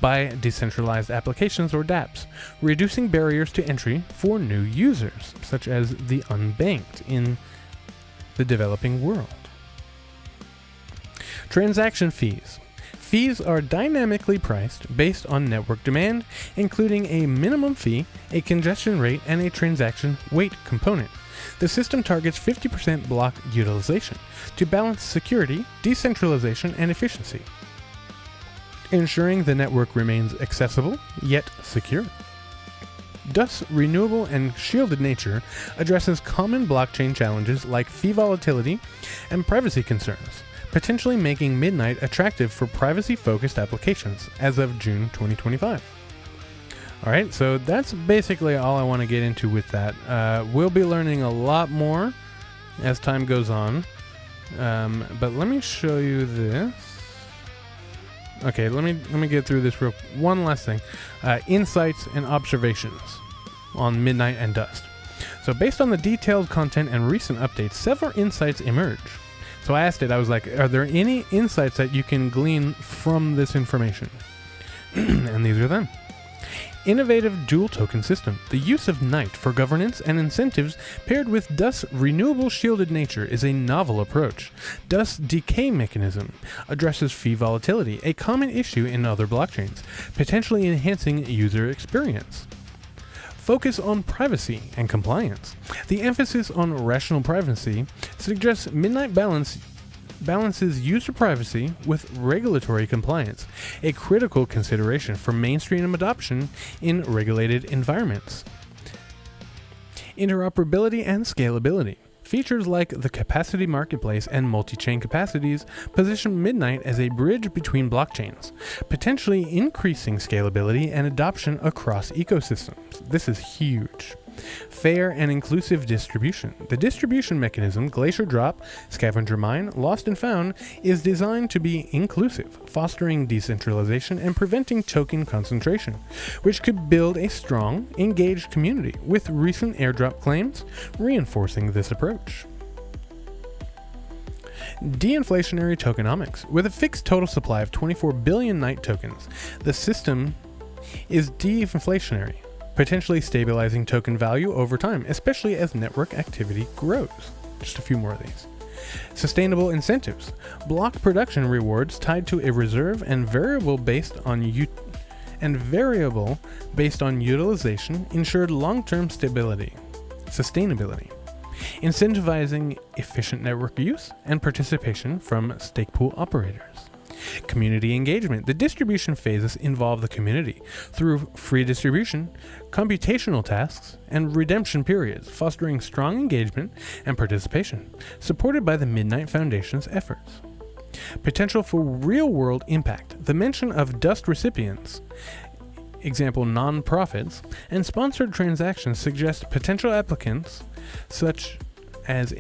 by decentralized applications or dApps, reducing barriers to entry for new users, such as the unbanked in the developing world. Transaction fees. Fees are dynamically priced based on network demand, including a minimum fee, a congestion rate, and a transaction weight component. The system targets 50% block utilization to balance security, decentralization, and efficiency, ensuring the network remains accessible yet secure. Dust's renewable and shielded nature addresses common blockchain challenges like fee volatility and privacy concerns, potentially making Midnight attractive for privacy-focused applications as of June 2025. Alright, so that's basically all I want to get into with that. We'll be learning a lot more as time goes on, but let me show you this. Okay, let me get through this one last thing. Insights and observations on Midnight and Dust. So based on the detailed content and recent updates, several insights emerge. So I asked it, I was like, are there any insights that you can glean from this information? And these are them. Innovative dual token system. The use of Night for governance and incentives paired with Dust's renewable shielded nature is a novel approach. Dust's decay mechanism addresses fee volatility, a common issue in other blockchains, potentially enhancing user experience. Focus on privacy and compliance. The emphasis on rational privacy suggests Midnight balances user privacy with regulatory compliance, a critical consideration for mainstream adoption in regulated environments. Interoperability and scalability. Features like the capacity marketplace and multi-chain capacities position Midnight as a bridge between blockchains, potentially increasing scalability and adoption across ecosystems. This is huge. Fair and inclusive distribution. The distribution mechanism, Glacier Drop, Scavenger Mine, Lost and Found, is designed to be inclusive, fostering decentralization and preventing token concentration, which could build a strong, engaged community, with recent airdrop claims reinforcing this approach. De-inflationary tokenomics. With a fixed total supply of 24 billion Night tokens, the system is de-inflationary, potentially stabilizing token value over time, especially as network activity grows. Just a few more of these. Sustainable incentives. Block production rewards tied to a reserve and variable based on utilization ensured long-term sustainability. Incentivizing efficient network use and participation from stake pool operators. Community engagement. The distribution phases involve the community through free distribution, computational tasks, and redemption periods, fostering strong engagement and participation, supported by the Midnight Foundation's efforts. Potential for real-world impact. The mention of dust recipients, example non-profits, and sponsored transactions suggest potential applications such as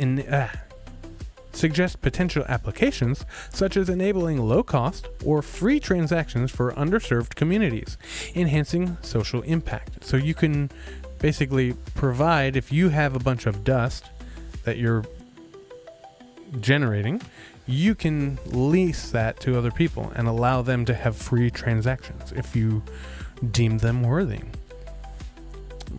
enabling low-cost or free transactions for underserved communities, enhancing social impact. So you can basically provide, if you have a bunch of dust that you're generating, you can lease that to other people and allow them to have free transactions if you deem them worthy.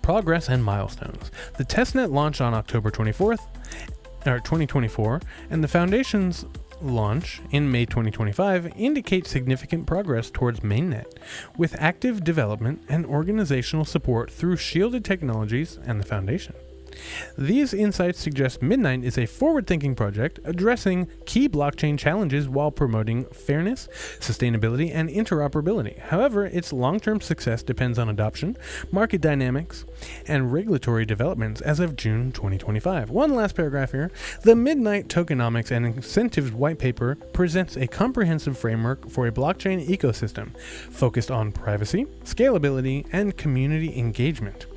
Progress and milestones. The testnet launched on October 2024, and the Foundation's launch in May 2025 indicates significant progress towards mainnet, with active development and organizational support through Shielded Technologies and the Foundation. These insights suggest Midnight is a forward-thinking project addressing key blockchain challenges while promoting fairness, sustainability, and interoperability. However, its long-term success depends on adoption, market dynamics, and regulatory developments as of June 2025. One last paragraph here. The Midnight Tokenomics and Incentives White Paper presents a comprehensive framework for a blockchain ecosystem focused on privacy, scalability, and community engagement.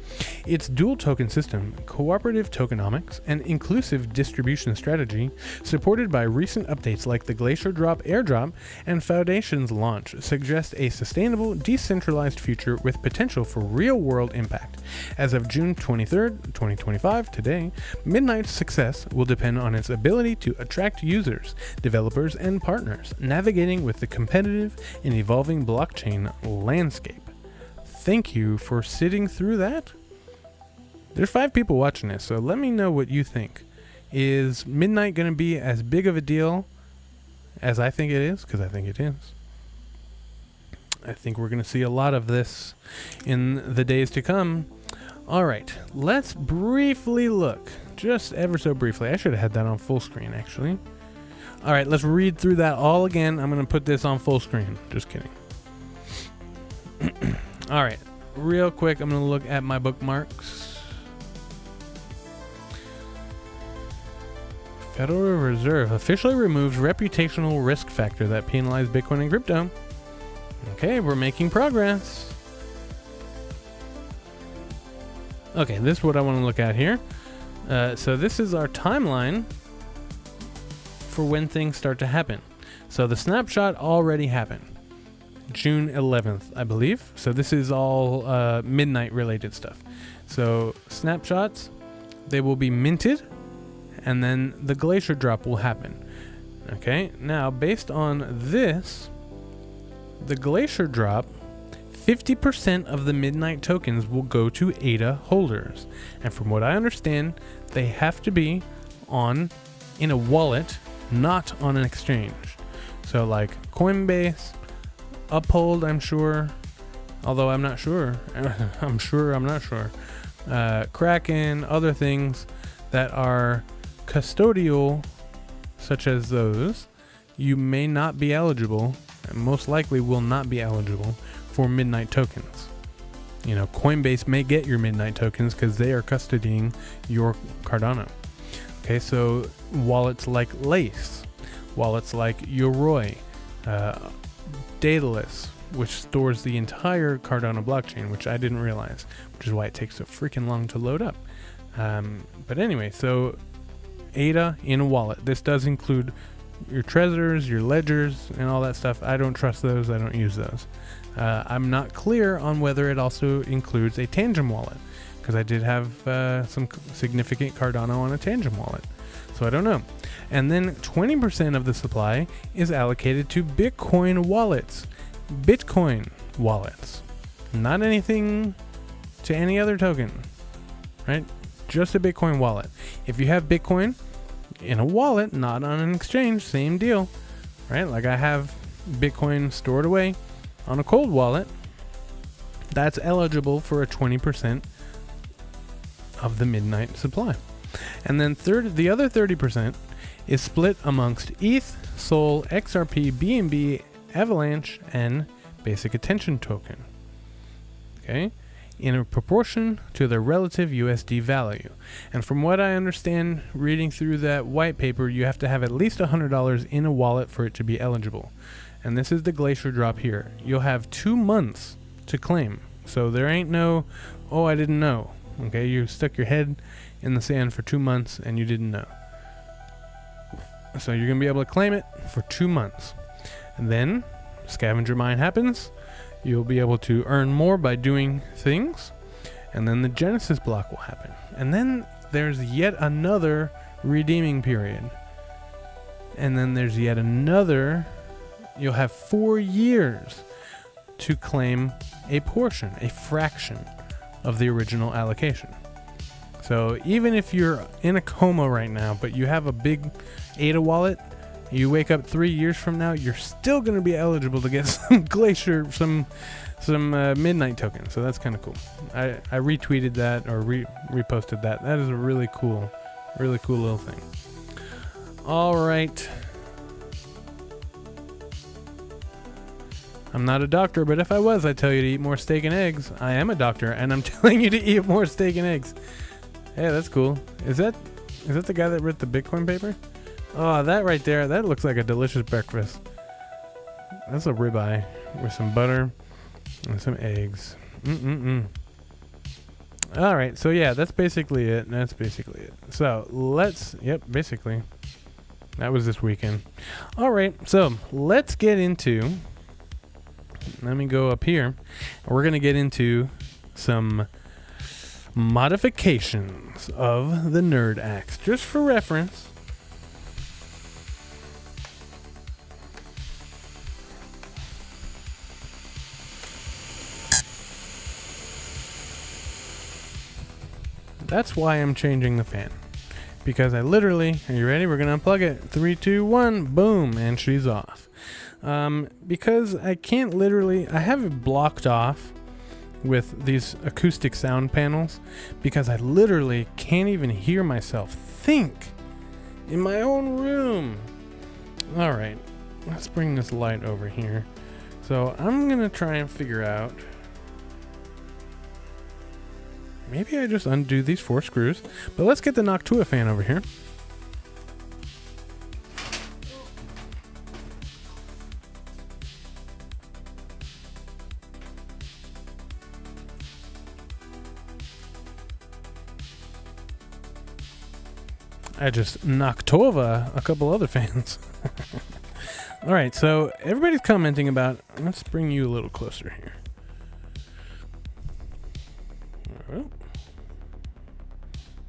Its dual token system, cooperative tokenomics, and inclusive distribution strategy, supported by recent updates like the Glacier Drop airdrop and Foundation's launch, suggest a sustainable, decentralized future with potential for real-world impact. As of June 23rd, 2025, today, Midnight's success will depend on its ability to attract users, developers, and partners, navigating with the competitive and evolving blockchain landscape. Thank you for sitting through that. There's 5 people watching this, so let me know what you think. Is Midnight going to be as big of a deal as I think it is? Because I think it is. I think we're going to see a lot of this in the days to come. All right, let's briefly look, just ever so briefly. I should have had that on full screen, actually. All right, let's read through that all again. I'm going to put this on full screen. Just kidding. All right, real quick, I'm going to look at my bookmarks. Federal Reserve officially removes reputational risk factor that penalized Bitcoin and crypto. Okay, we're making progress. Okay, this is what I want to look at here. So this is our timeline for when things start to happen. So the snapshot already happened. June 11th, I believe. So this is all Midnight related stuff. So snapshots, they will be minted, and then the Glacier Drop will happen. Okay, now based on this, the Glacier Drop, 50% of the Midnight tokens will go to ADA holders. And from what I understand, they have to be in a wallet, not on an exchange. So like Coinbase, Uphold, I'm sure, although I'm not sure. I'm not sure. Kraken, other things that are custodial, such as those, you may not be eligible, and most likely will not be eligible for Midnight tokens. You know, Coinbase may get your Midnight tokens because they are custodying your Cardano. Okay, so wallets like Lace, wallets like Yoroi, Daedalus, which stores the entire Cardano blockchain, which I didn't realize, which is why it takes so freaking long to load up. But anyway, so ADA in a wallet. This does include your Trezors, your ledgers, and all that stuff. I don't trust those. I don't use those. I'm not clear on whether it also includes a Tangent wallet, because I did have some significant Cardano on a Tangent wallet. So I don't know. And then 20% of the supply is allocated to Bitcoin wallets. Bitcoin wallets. Not anything to any other token, right? Just a Bitcoin wallet. If you have Bitcoin in a wallet, not on an exchange, same deal, right? Like I have Bitcoin stored away on a cold wallet. That's eligible for a 20% of the Midnight supply. And then the other 30% is split amongst ETH, Sol, XRP, BNB, Avalanche, and Basic Attention Token. Okay? In a proportion to the relative USD value. And from what I understand, reading through that white paper, you have to have at least $100 in a wallet for it to be eligible. And this is the Glacier drop here. You'll have 2 months to claim. So there ain't no, oh, I didn't know. Okay, you stuck your head in the sand for 2 months and you didn't know. So you're going to be able to claim it for 2 months. And then scavenger mine happens. You'll be able to earn more by doing things. And then the Genesis block will happen. And then there's yet another redeeming period. And then there's yet another. You'll have 4 years to claim a portion, a fraction of the original allocation. So even if you're in a coma right now, but you have a big ADA wallet, you wake up 3 years from now, you're still going to be eligible to get some Glacier, some Midnight token. So that's kind of cool. I retweeted that or reposted that. That is a really cool little thing. All right. I'm not a doctor, but if I was, I'd tell you to eat more steak and eggs. I am a doctor, and I'm telling you to eat more steak and eggs. Hey, that's cool. Is that the guy that wrote the Bitcoin paper? Oh, that right there, that looks like a delicious breakfast. That's a ribeye with some butter and some eggs. All right, so yeah, that's basically it. So basically, that was this weekend. All right, so let's get into, let me go up here. We're going to get into some modifications of the Nerd Axe, just for reference. That's why I'm changing the fan. Because I literally, are you ready? We're going to unplug it. 3, 2, 1, boom, and she's off. Because I can't literally, I have it blocked off with these acoustic sound panels because I literally can't even hear myself think in my own room. All right, let's bring this light over here. So I'm going to try and figure out, maybe I just undo these 4 screws, but let's get the Noctua fan over here. I just knocked over a couple other fans. All right, so everybody's commenting about, let's bring you a little closer here.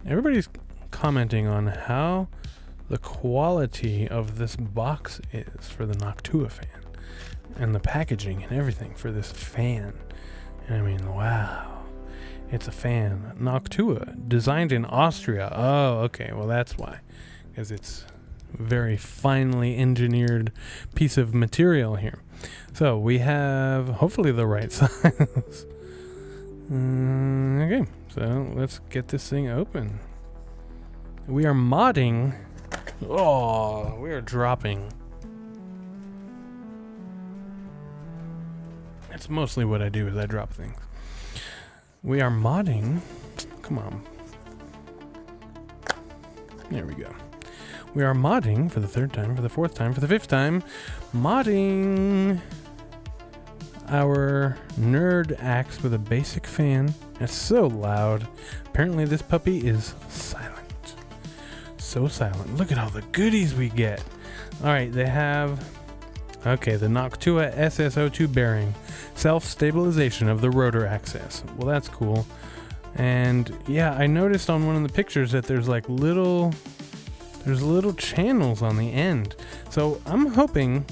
Everybody's commenting on how the quality of this box is for the Noctua fan and the packaging and everything for this fan. And I mean, wow. It's a fan. Noctua, designed in Austria. Oh, okay. Well, that's why. Because it's a very finely engineered piece of material here. So we have hopefully the right size. Okay. So let's get this thing open. We are modding. Oh, we are dropping. That's mostly what I do is I drop things. We are modding. Come on. There we go. We are modding for the 3rd time, for the 4th time, for the 5th time. Modding our nerd axe with a basic fan. It's so loud. Apparently this puppy is silent. So silent. Look at all the goodies we get. All right, they have, okay, the Noctua SSO2 bearing. Self-stabilization of the rotor axis. Well, that's cool. And yeah, I noticed on one of the pictures that there's like little channels on the end. So I'm hoping,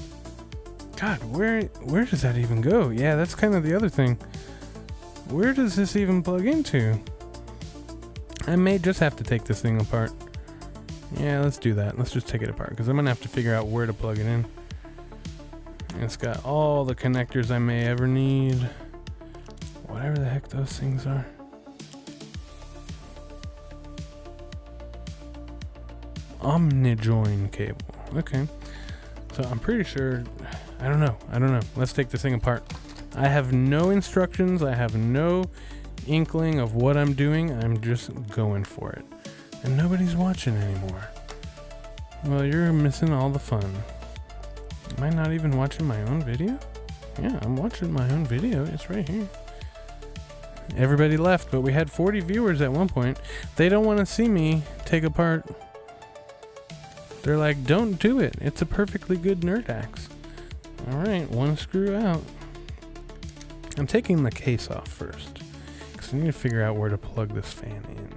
God, where does that even go? Yeah, that's kind of the other thing. Where does this even plug into? I may just have to take this thing apart. Yeah, let's do that. Let's just take it apart because I'm gonna have to figure out where to plug it in. It's got all the connectors I may ever need. Whatever the heck those things are. Omnijoin cable. Okay. So I'm pretty sure, I don't know. Let's take this thing apart. I have no instructions. I have no inkling of what I'm doing. I'm just going for it. And nobody's watching anymore. Well, you're missing all the fun. Am I not even watching my own video? Yeah, I'm watching my own video. It's right here. Everybody left, but we had 40 viewers at one point. They don't want to see me take apart. They're like, don't do it. It's a perfectly good nerd axe. All right, one screw out. I'm taking the case off first because I need to figure out where to plug this fan in.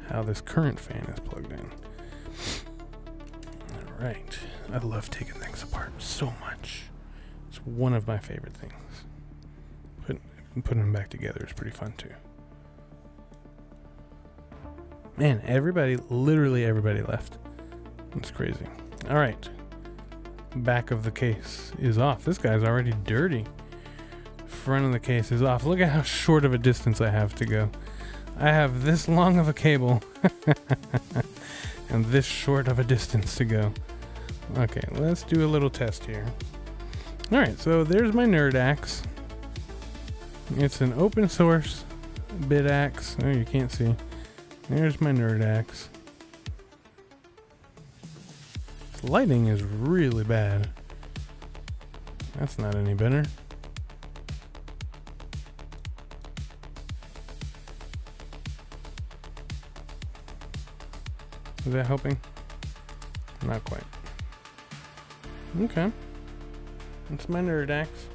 How this current fan is plugged in. All right. I love taking things apart so much. It's one of my favorite things. Putting them back together is pretty fun too. Man, literally everybody left. It's crazy. All right. Back of the case is off. This guy's already dirty. Front of the case is off. Look at how short of a distance I have to go. I have this long of a cable and this short of a distance to go. Okay, let's do a little test here. All right, so there's my nerd axe. It's an open source bit axe. Oh, you can't see. There's my nerd axe. This lighting is really bad. That's not any better. Is that helping? Not quite. Okay. That's my nerd axe.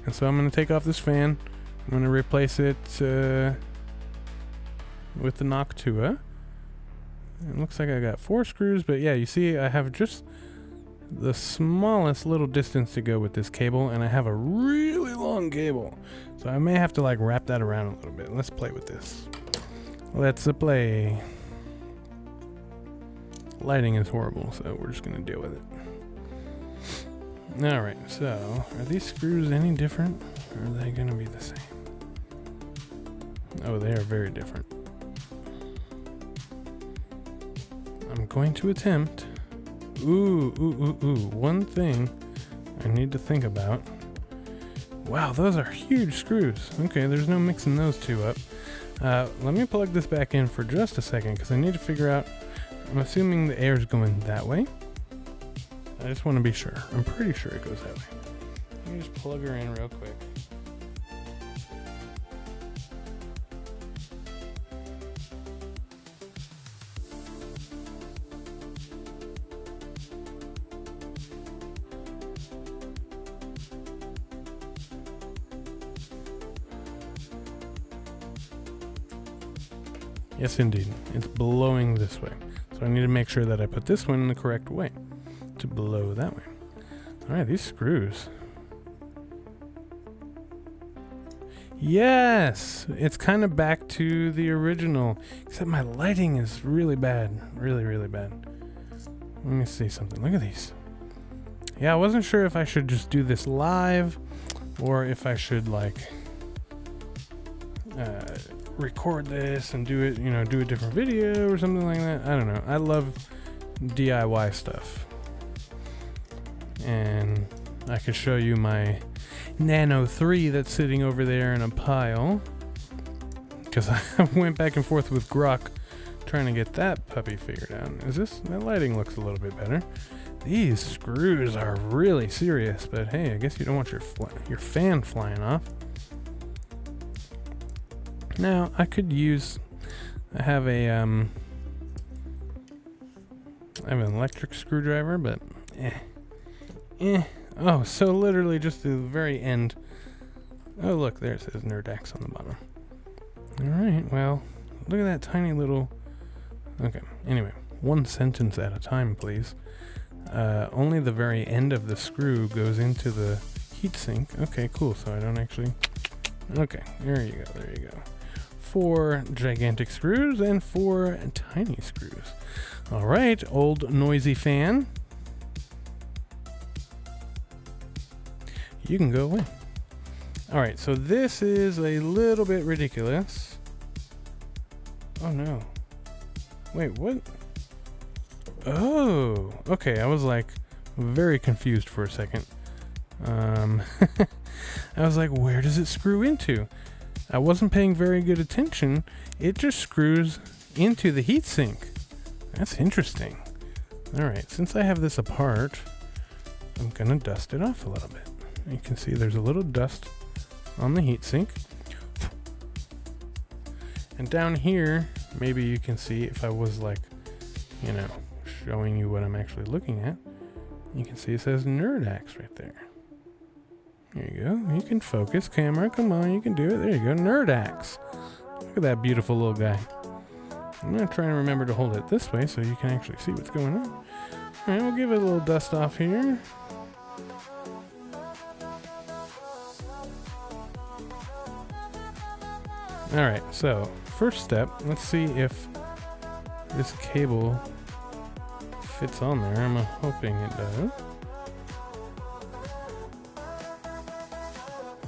And so I'm going to take off this fan. I'm going to replace it with the Noctua. It looks like I got 4 screws, but yeah, you see I have just the smallest little distance to go with this cable, and I have a really long cable. So I may have to like wrap that around a little bit. Let's play with this. Let's play. Lighting is horrible, so we're just going to deal with it. Alright, so are these screws any different, or are they going to be the same? Oh, they are very different. I'm going to attempt. One thing I need to think about. Wow, those are huge screws. Okay, there's no mixing those two up. Let me plug this back in for just a second, because I need to figure out. I'm assuming the air is going that way. I just want to be sure. I'm pretty sure it goes that way. Let me just plug her in real quick. Yes, indeed. It's blowing this way. So I need to make sure that I put this one in the correct way to blow that way. All right, these screws. Yes, it's kind of back to the original, except my lighting is really bad. Really, really bad. Let me see something. Look at these. Yeah, I wasn't sure if I should just do this live or if I should like record this and do it, you know, do a different video or something like that. I don't know. I love DIY stuff. And I could show you my Nano 3 that's sitting over there in a pile. Because I went back and forth with Grok trying to get that puppy figured out. That lighting looks a little bit better. These screws are really serious, but hey, I guess you don't want your fan flying off. Now, I could have an electric screwdriver, but Oh, so literally just to the very end. Oh, look, there it says Nerdax on the bottom. Alright, well, look at that tiny little... Okay, anyway, one sentence at a time, please. Only the very end of the screw goes into the heatsink. Okay, cool, so I don't actually... Okay, there you go. 4 gigantic screws and 4 tiny screws. Alright, old noisy fan. You can go away. Alright, so this is a little bit ridiculous. Oh no. Wait, what? Oh, okay, I was like very confused for a second. I was like, where does it screw into? I wasn't paying very good attention. It just screws into the heatsink. That's interesting. Alright, since I have this apart, I'm gonna dust it off a little bit. You can see there's a little dust on the heatsink. And down here, maybe you can see if I was like, showing you what I'm actually looking at. You can see it says Nerdax right there. There you go. You can focus, camera. Come on, you can do it. There you go. Nerdax. Look at that beautiful little guy. I'm going to try and remember to hold it this way so you can actually see what's going on. All right, we'll give it a little dust off here. All right, so first step, let's see if this cable fits on there. I'm hoping it does.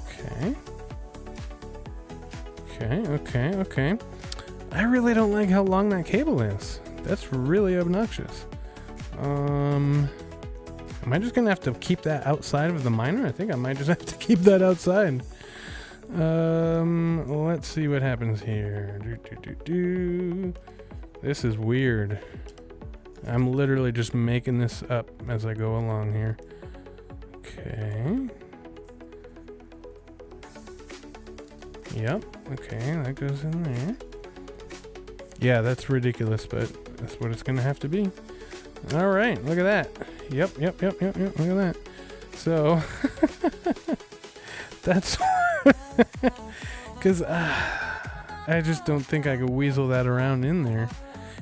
Okay. I really don't like how long that cable is. That's really obnoxious. Am I just gonna have to keep that outside of the miner? I think I might just have to keep that outside. Let's see what happens here. This is weird. I'm literally just making this up as I go along here. Okay. Yep. Okay, that goes in there. Yeah, that's ridiculous, but that's what it's gonna have to be. All right, look at that. Yep. Look at that. So that's because I just don't think I could weasel that around in there.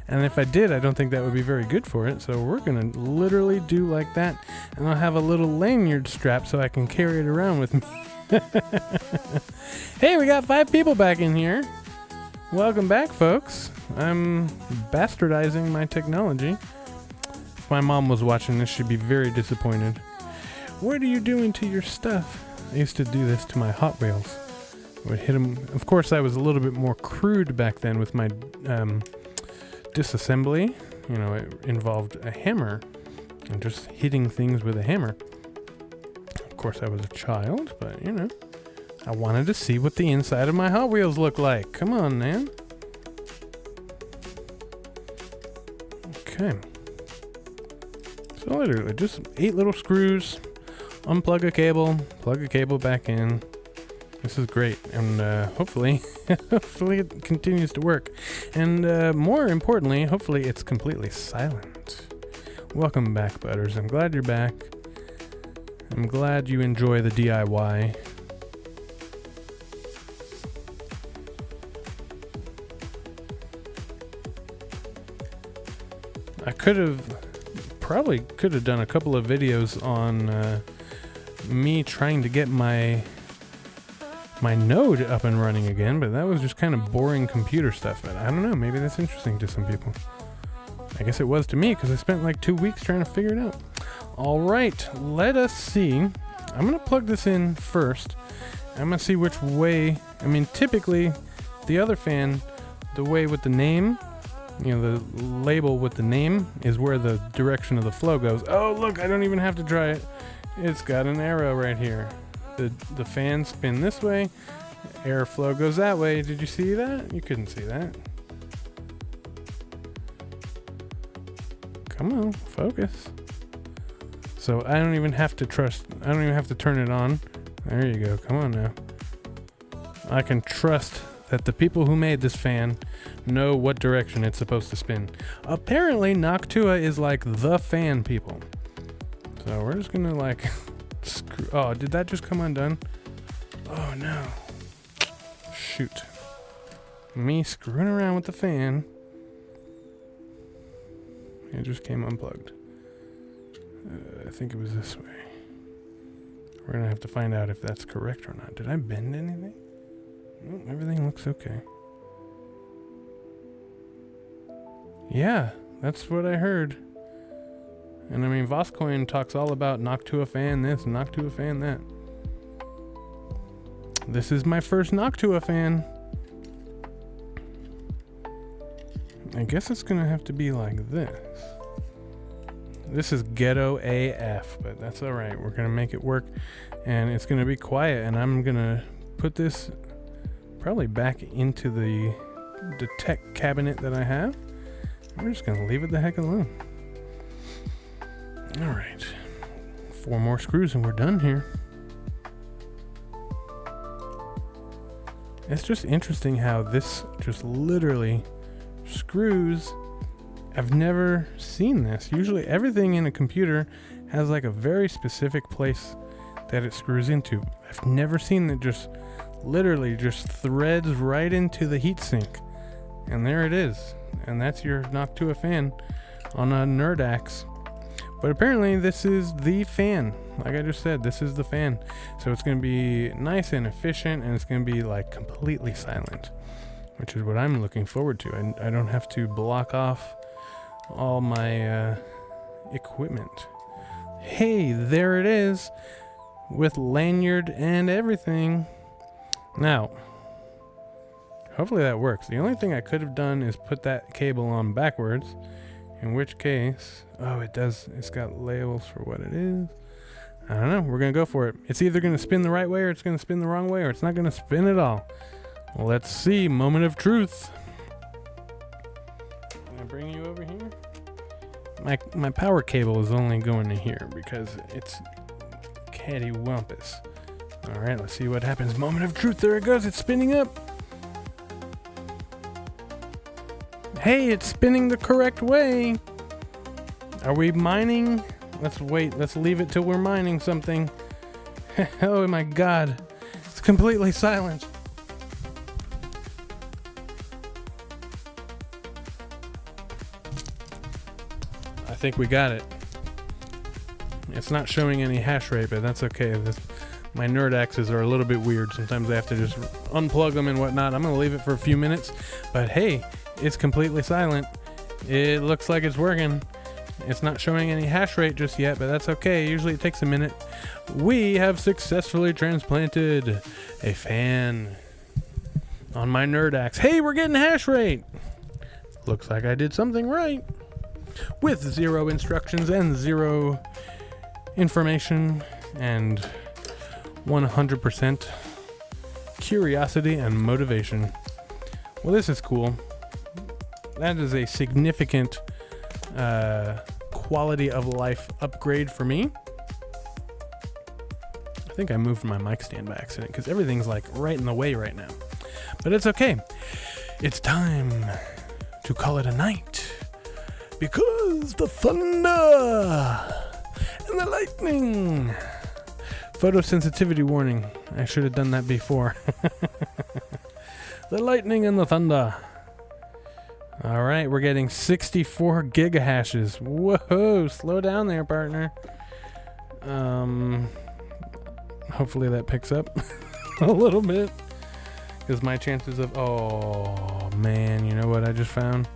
And if I did, I don't think that would be very good for it. So we're going to literally do like that. And I'll have a little lanyard strap so I can carry it around with me. Hey, we got 5 people back in here. Welcome back, folks. I'm bastardizing my technology. If my mom was watching this, she'd be very disappointed. What are you doing to your stuff? I used to do this to my Hot Wheels. I would hit them. Of course, I was a little bit more crude back then with my disassembly. It involved a hammer and just hitting things with a hammer. Of course, I was a child, but I wanted to see what the inside of my Hot Wheels looked like. Come on, man. Okay. So literally just 8 little screws. Unplug a cable, plug a cable back in. This is great, and hopefully it continues to work. And more importantly, hopefully it's completely silent. Welcome back, Butters. I'm glad you're back. I'm glad you enjoy the DIY. I probably could have done a couple of videos on me trying to get my node up and running again, but that was just kind of boring computer stuff. But I don't know, maybe that's interesting to some people. I guess it was to me because I spent like 2 weeks trying to figure it out. All right, let us see. I'm going to plug this in first. I'm going to see which way. I mean, typically the other fan, the way with the name, the label with the name is where the direction of the flow goes. Oh, look, I don't even have to try it. It's got an arrow right here. The fans spin this way, airflow goes that way. Did you see that? You couldn't see that. Come on, focus. So I don't even have to turn it on. There you go. Come on now. I can trust that the people who made this fan know what direction it's supposed to spin. Apparently, Noctua is like the fan people. So we're just gonna like screw. Oh, did that just come undone? Oh no. Shoot. Me screwing around with the fan. It just came unplugged. I think it was this way. We're gonna have to find out if that's correct or not. Did I bend anything? No, everything looks okay. Yeah, that's what I heard. And I mean, Voscoin talks all about Noctua fan this, Noctua fan that. This is my first Noctua fan. I guess it's gonna have to be like this. This is ghetto AF, but that's all right. We're gonna make it work, and it's gonna be quiet. And I'm gonna put this probably back into the tech cabinet that I have. We're just gonna leave it the heck alone. All right, 4 more screws and we're done here. It's just interesting how this just literally screws. I've never seen this. Usually everything in a computer has like a very specific place that it screws into. I've never seen it just literally just threads right into the heatsink. And there it is. And that's your Noctua fan on a Nerdax. But apparently this is the fan. Like I just said, this is the fan. So it's going to be nice and efficient, and it's going to be like completely silent, which is what I'm looking forward to. I don't have to block off all my equipment. Hey, there it is with lanyard and everything. Now, hopefully that works. The only thing I could have done is put that cable on backwards, in which case, oh, it does. It's got labels for what it is. I don't know. We're going to go for it. It's either going to spin the right way, or it's going to spin the wrong way, or it's not going to spin at all. Let's see. Moment of truth. Can I bring you over here? My power cable is only going to here because it's cattywampus. All right, let's see what happens. Moment of truth. There it goes. It's spinning up. Hey, it's spinning the correct way. Are we mining? Let's wait. Let's leave it till we're mining something. Oh my God. It's completely silent. I think we got it. It's not showing any hash rate, but that's okay. My nerd axes are a little bit weird. Sometimes I have to just unplug them and whatnot. I'm going to leave it for a few minutes. But hey, it's completely silent. It looks like it's working. It's not showing any hash rate just yet, but that's okay. Usually it takes a minute. We have successfully transplanted a fan on my nerd axe. Hey, we're getting hash rate. Looks like I did something right. With 0 instructions and 0 information and 100% curiosity and motivation. Well, this is cool. That is a significant quality of life upgrade for me. I think I moved my mic stand by accident because everything's like right in the way right now. But it's okay. It's time to call it a night. Because the thunder and the lightning. Photosensitivity warning. I should have done that before. The lightning and the thunder. All right, we're getting 64 gigahashes. Whoa, slow down there, partner. Hopefully that picks up a little bit. Because my chances of... Oh, man, you know what I just found?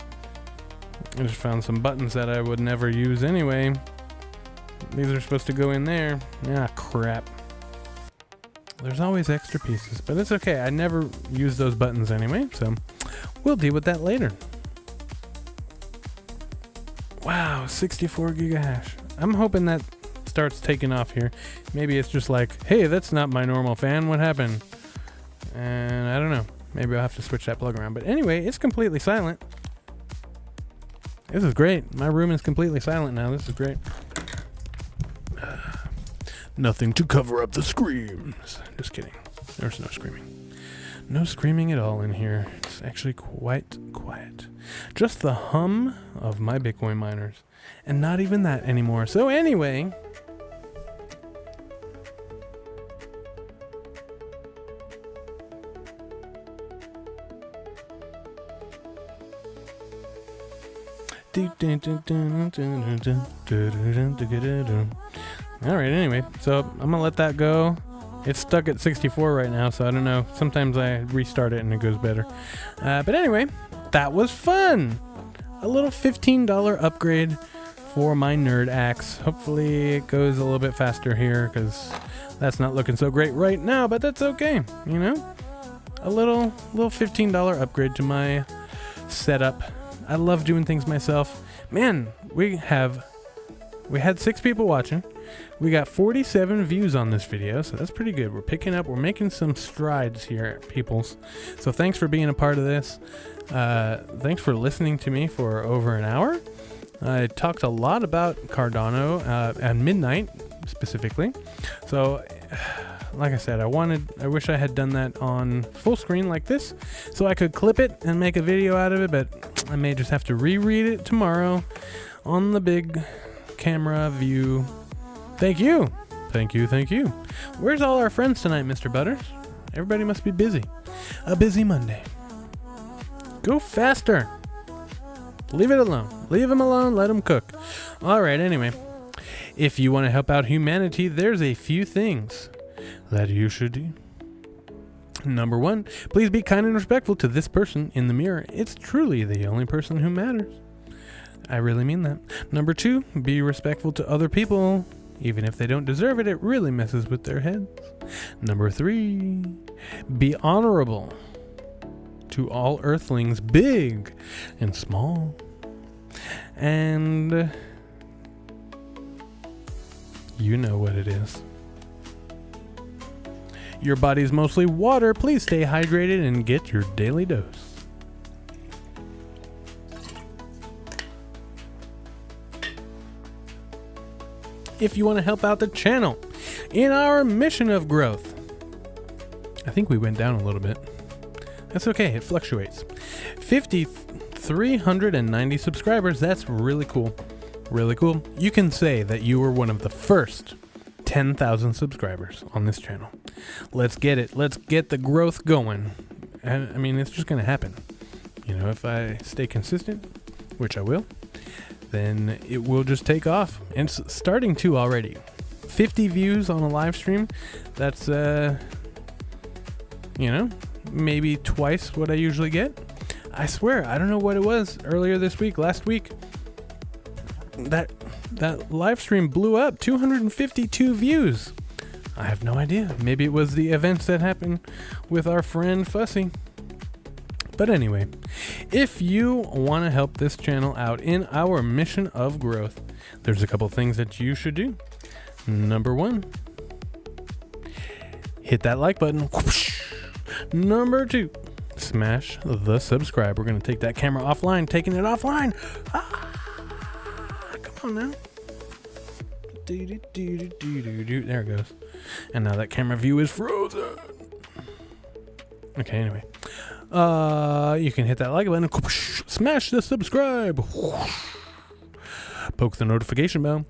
I just found some buttons that I would never use anyway. These are supposed to go in there. Ah, crap. There's always extra pieces, but it's okay. I never use those buttons anyway, so we'll deal with that later. Wow, 64 gigahash. I'm hoping that starts taking off here. Maybe it's just like, hey, that's not my normal fan. What happened? And I don't know. Maybe I'll have to switch that plug around. But anyway, it's completely silent. This is great. My room is completely silent now. This is great. Nothing to cover up the screams. Just kidding. There's no screaming. No screaming at all in here. It's actually quite quiet. Just the hum of my Bitcoin miners. And not even that anymore. So anyway... Alright, anyway, so I'm gonna let that go. It's stuck at 64 right now, so I don't know. Sometimes I restart it and it goes better. But anyway, that was fun! A little $15 upgrade for my nerd axe. Hopefully it goes a little bit faster here, because that's not looking so great right now, but that's okay, you know? A little $15 upgrade to my setup. I love doing things myself. Man, we had 6 people watching. We got 47 views on this video, so that's pretty good. We're picking up. We're making some strides here, peoples. So thanks for being a part of this. Thanks for listening to me for over an hour. I talked a lot about Cardano and Midnight specifically. So, like I said, I wish I had done that on full screen like this, so I could clip it and make a video out of it, but I may just have to reread it tomorrow on the big camera view. Thank you. Thank you, thank you. Where's all our friends tonight, Mr. Butters? Everybody must be busy. A busy Monday. Go faster. Leave it alone. Leave them alone, let them cook. Alright, anyway. If you want to help out humanity, there's a few things that you should do. Number 1, please be kind and respectful to this person in the mirror. It's truly the only person who matters. I really mean that. Number 2, be respectful to other people. Even if they don't deserve it, it really messes with their heads. Number 3, be honorable to all earthlings, big and small. And you know what it is. Your body's mostly water. Please stay hydrated and get your daily dose. If you want to help out the channel in our mission of growth. I think we went down a little bit. That's okay, it fluctuates. 390 subscribers, that's really cool. Really cool. You can say that you were one of the first 10,000 subscribers on this channel. Let's get it. Let's get the growth going. And I mean, it's just going to happen. You know, if I stay consistent, which I will, then it will just take off. And it's starting to already. 50 views on a live stream. That's, you know, maybe twice what I usually get. I swear, I don't know what it was earlier this week, last week. That live stream blew up, 252 views. I have no idea. Maybe it was the events that happened with our friend Fussy. But anyway, if you want to help this channel out in our mission of growth, there's a couple things that you should do. Number 1, hit that like button. Number 2, smash the subscribe. We're going to take that camera offline, taking it offline. Come on now. There it goes. And now that camera view is frozen. Okay, anyway. You can hit that like button. Smash the subscribe. Poke the notification bell,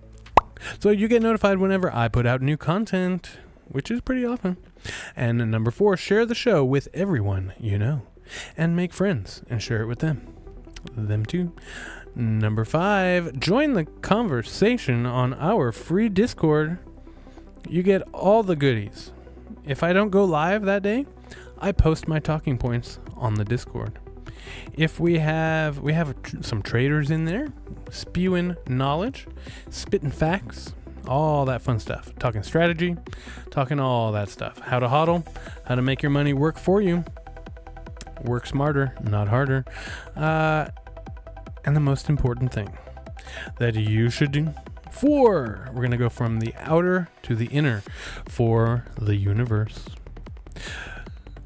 so you get notified whenever I put out new content, which is pretty often. And number 4, share the show with everyone you know, and make friends and share it with them too. Number 5, join the conversation on our free Discord. You get all the goodies. If I don't go live that day, I post my talking points on the Discord. If we have some traders in there, spewing knowledge, spitting facts, all that fun stuff. Talking strategy, talking all that stuff. How to HODL, how to make your money work for you. Work smarter, not harder. And the most important thing that you should do. 4, we're going to go from the outer to the inner for the universe.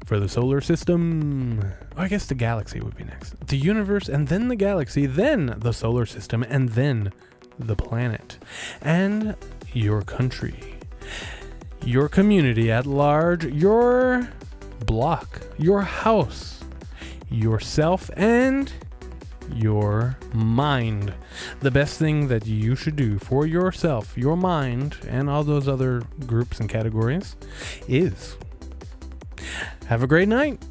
For the solar system. I guess the galaxy would be next. The universe, and then the galaxy, then the solar system, and then the planet. And your country. your community at large, your block, your house, yourself, and your mind. The best thing that you should do for yourself, your mind, and all those other groups and categories is have a great night.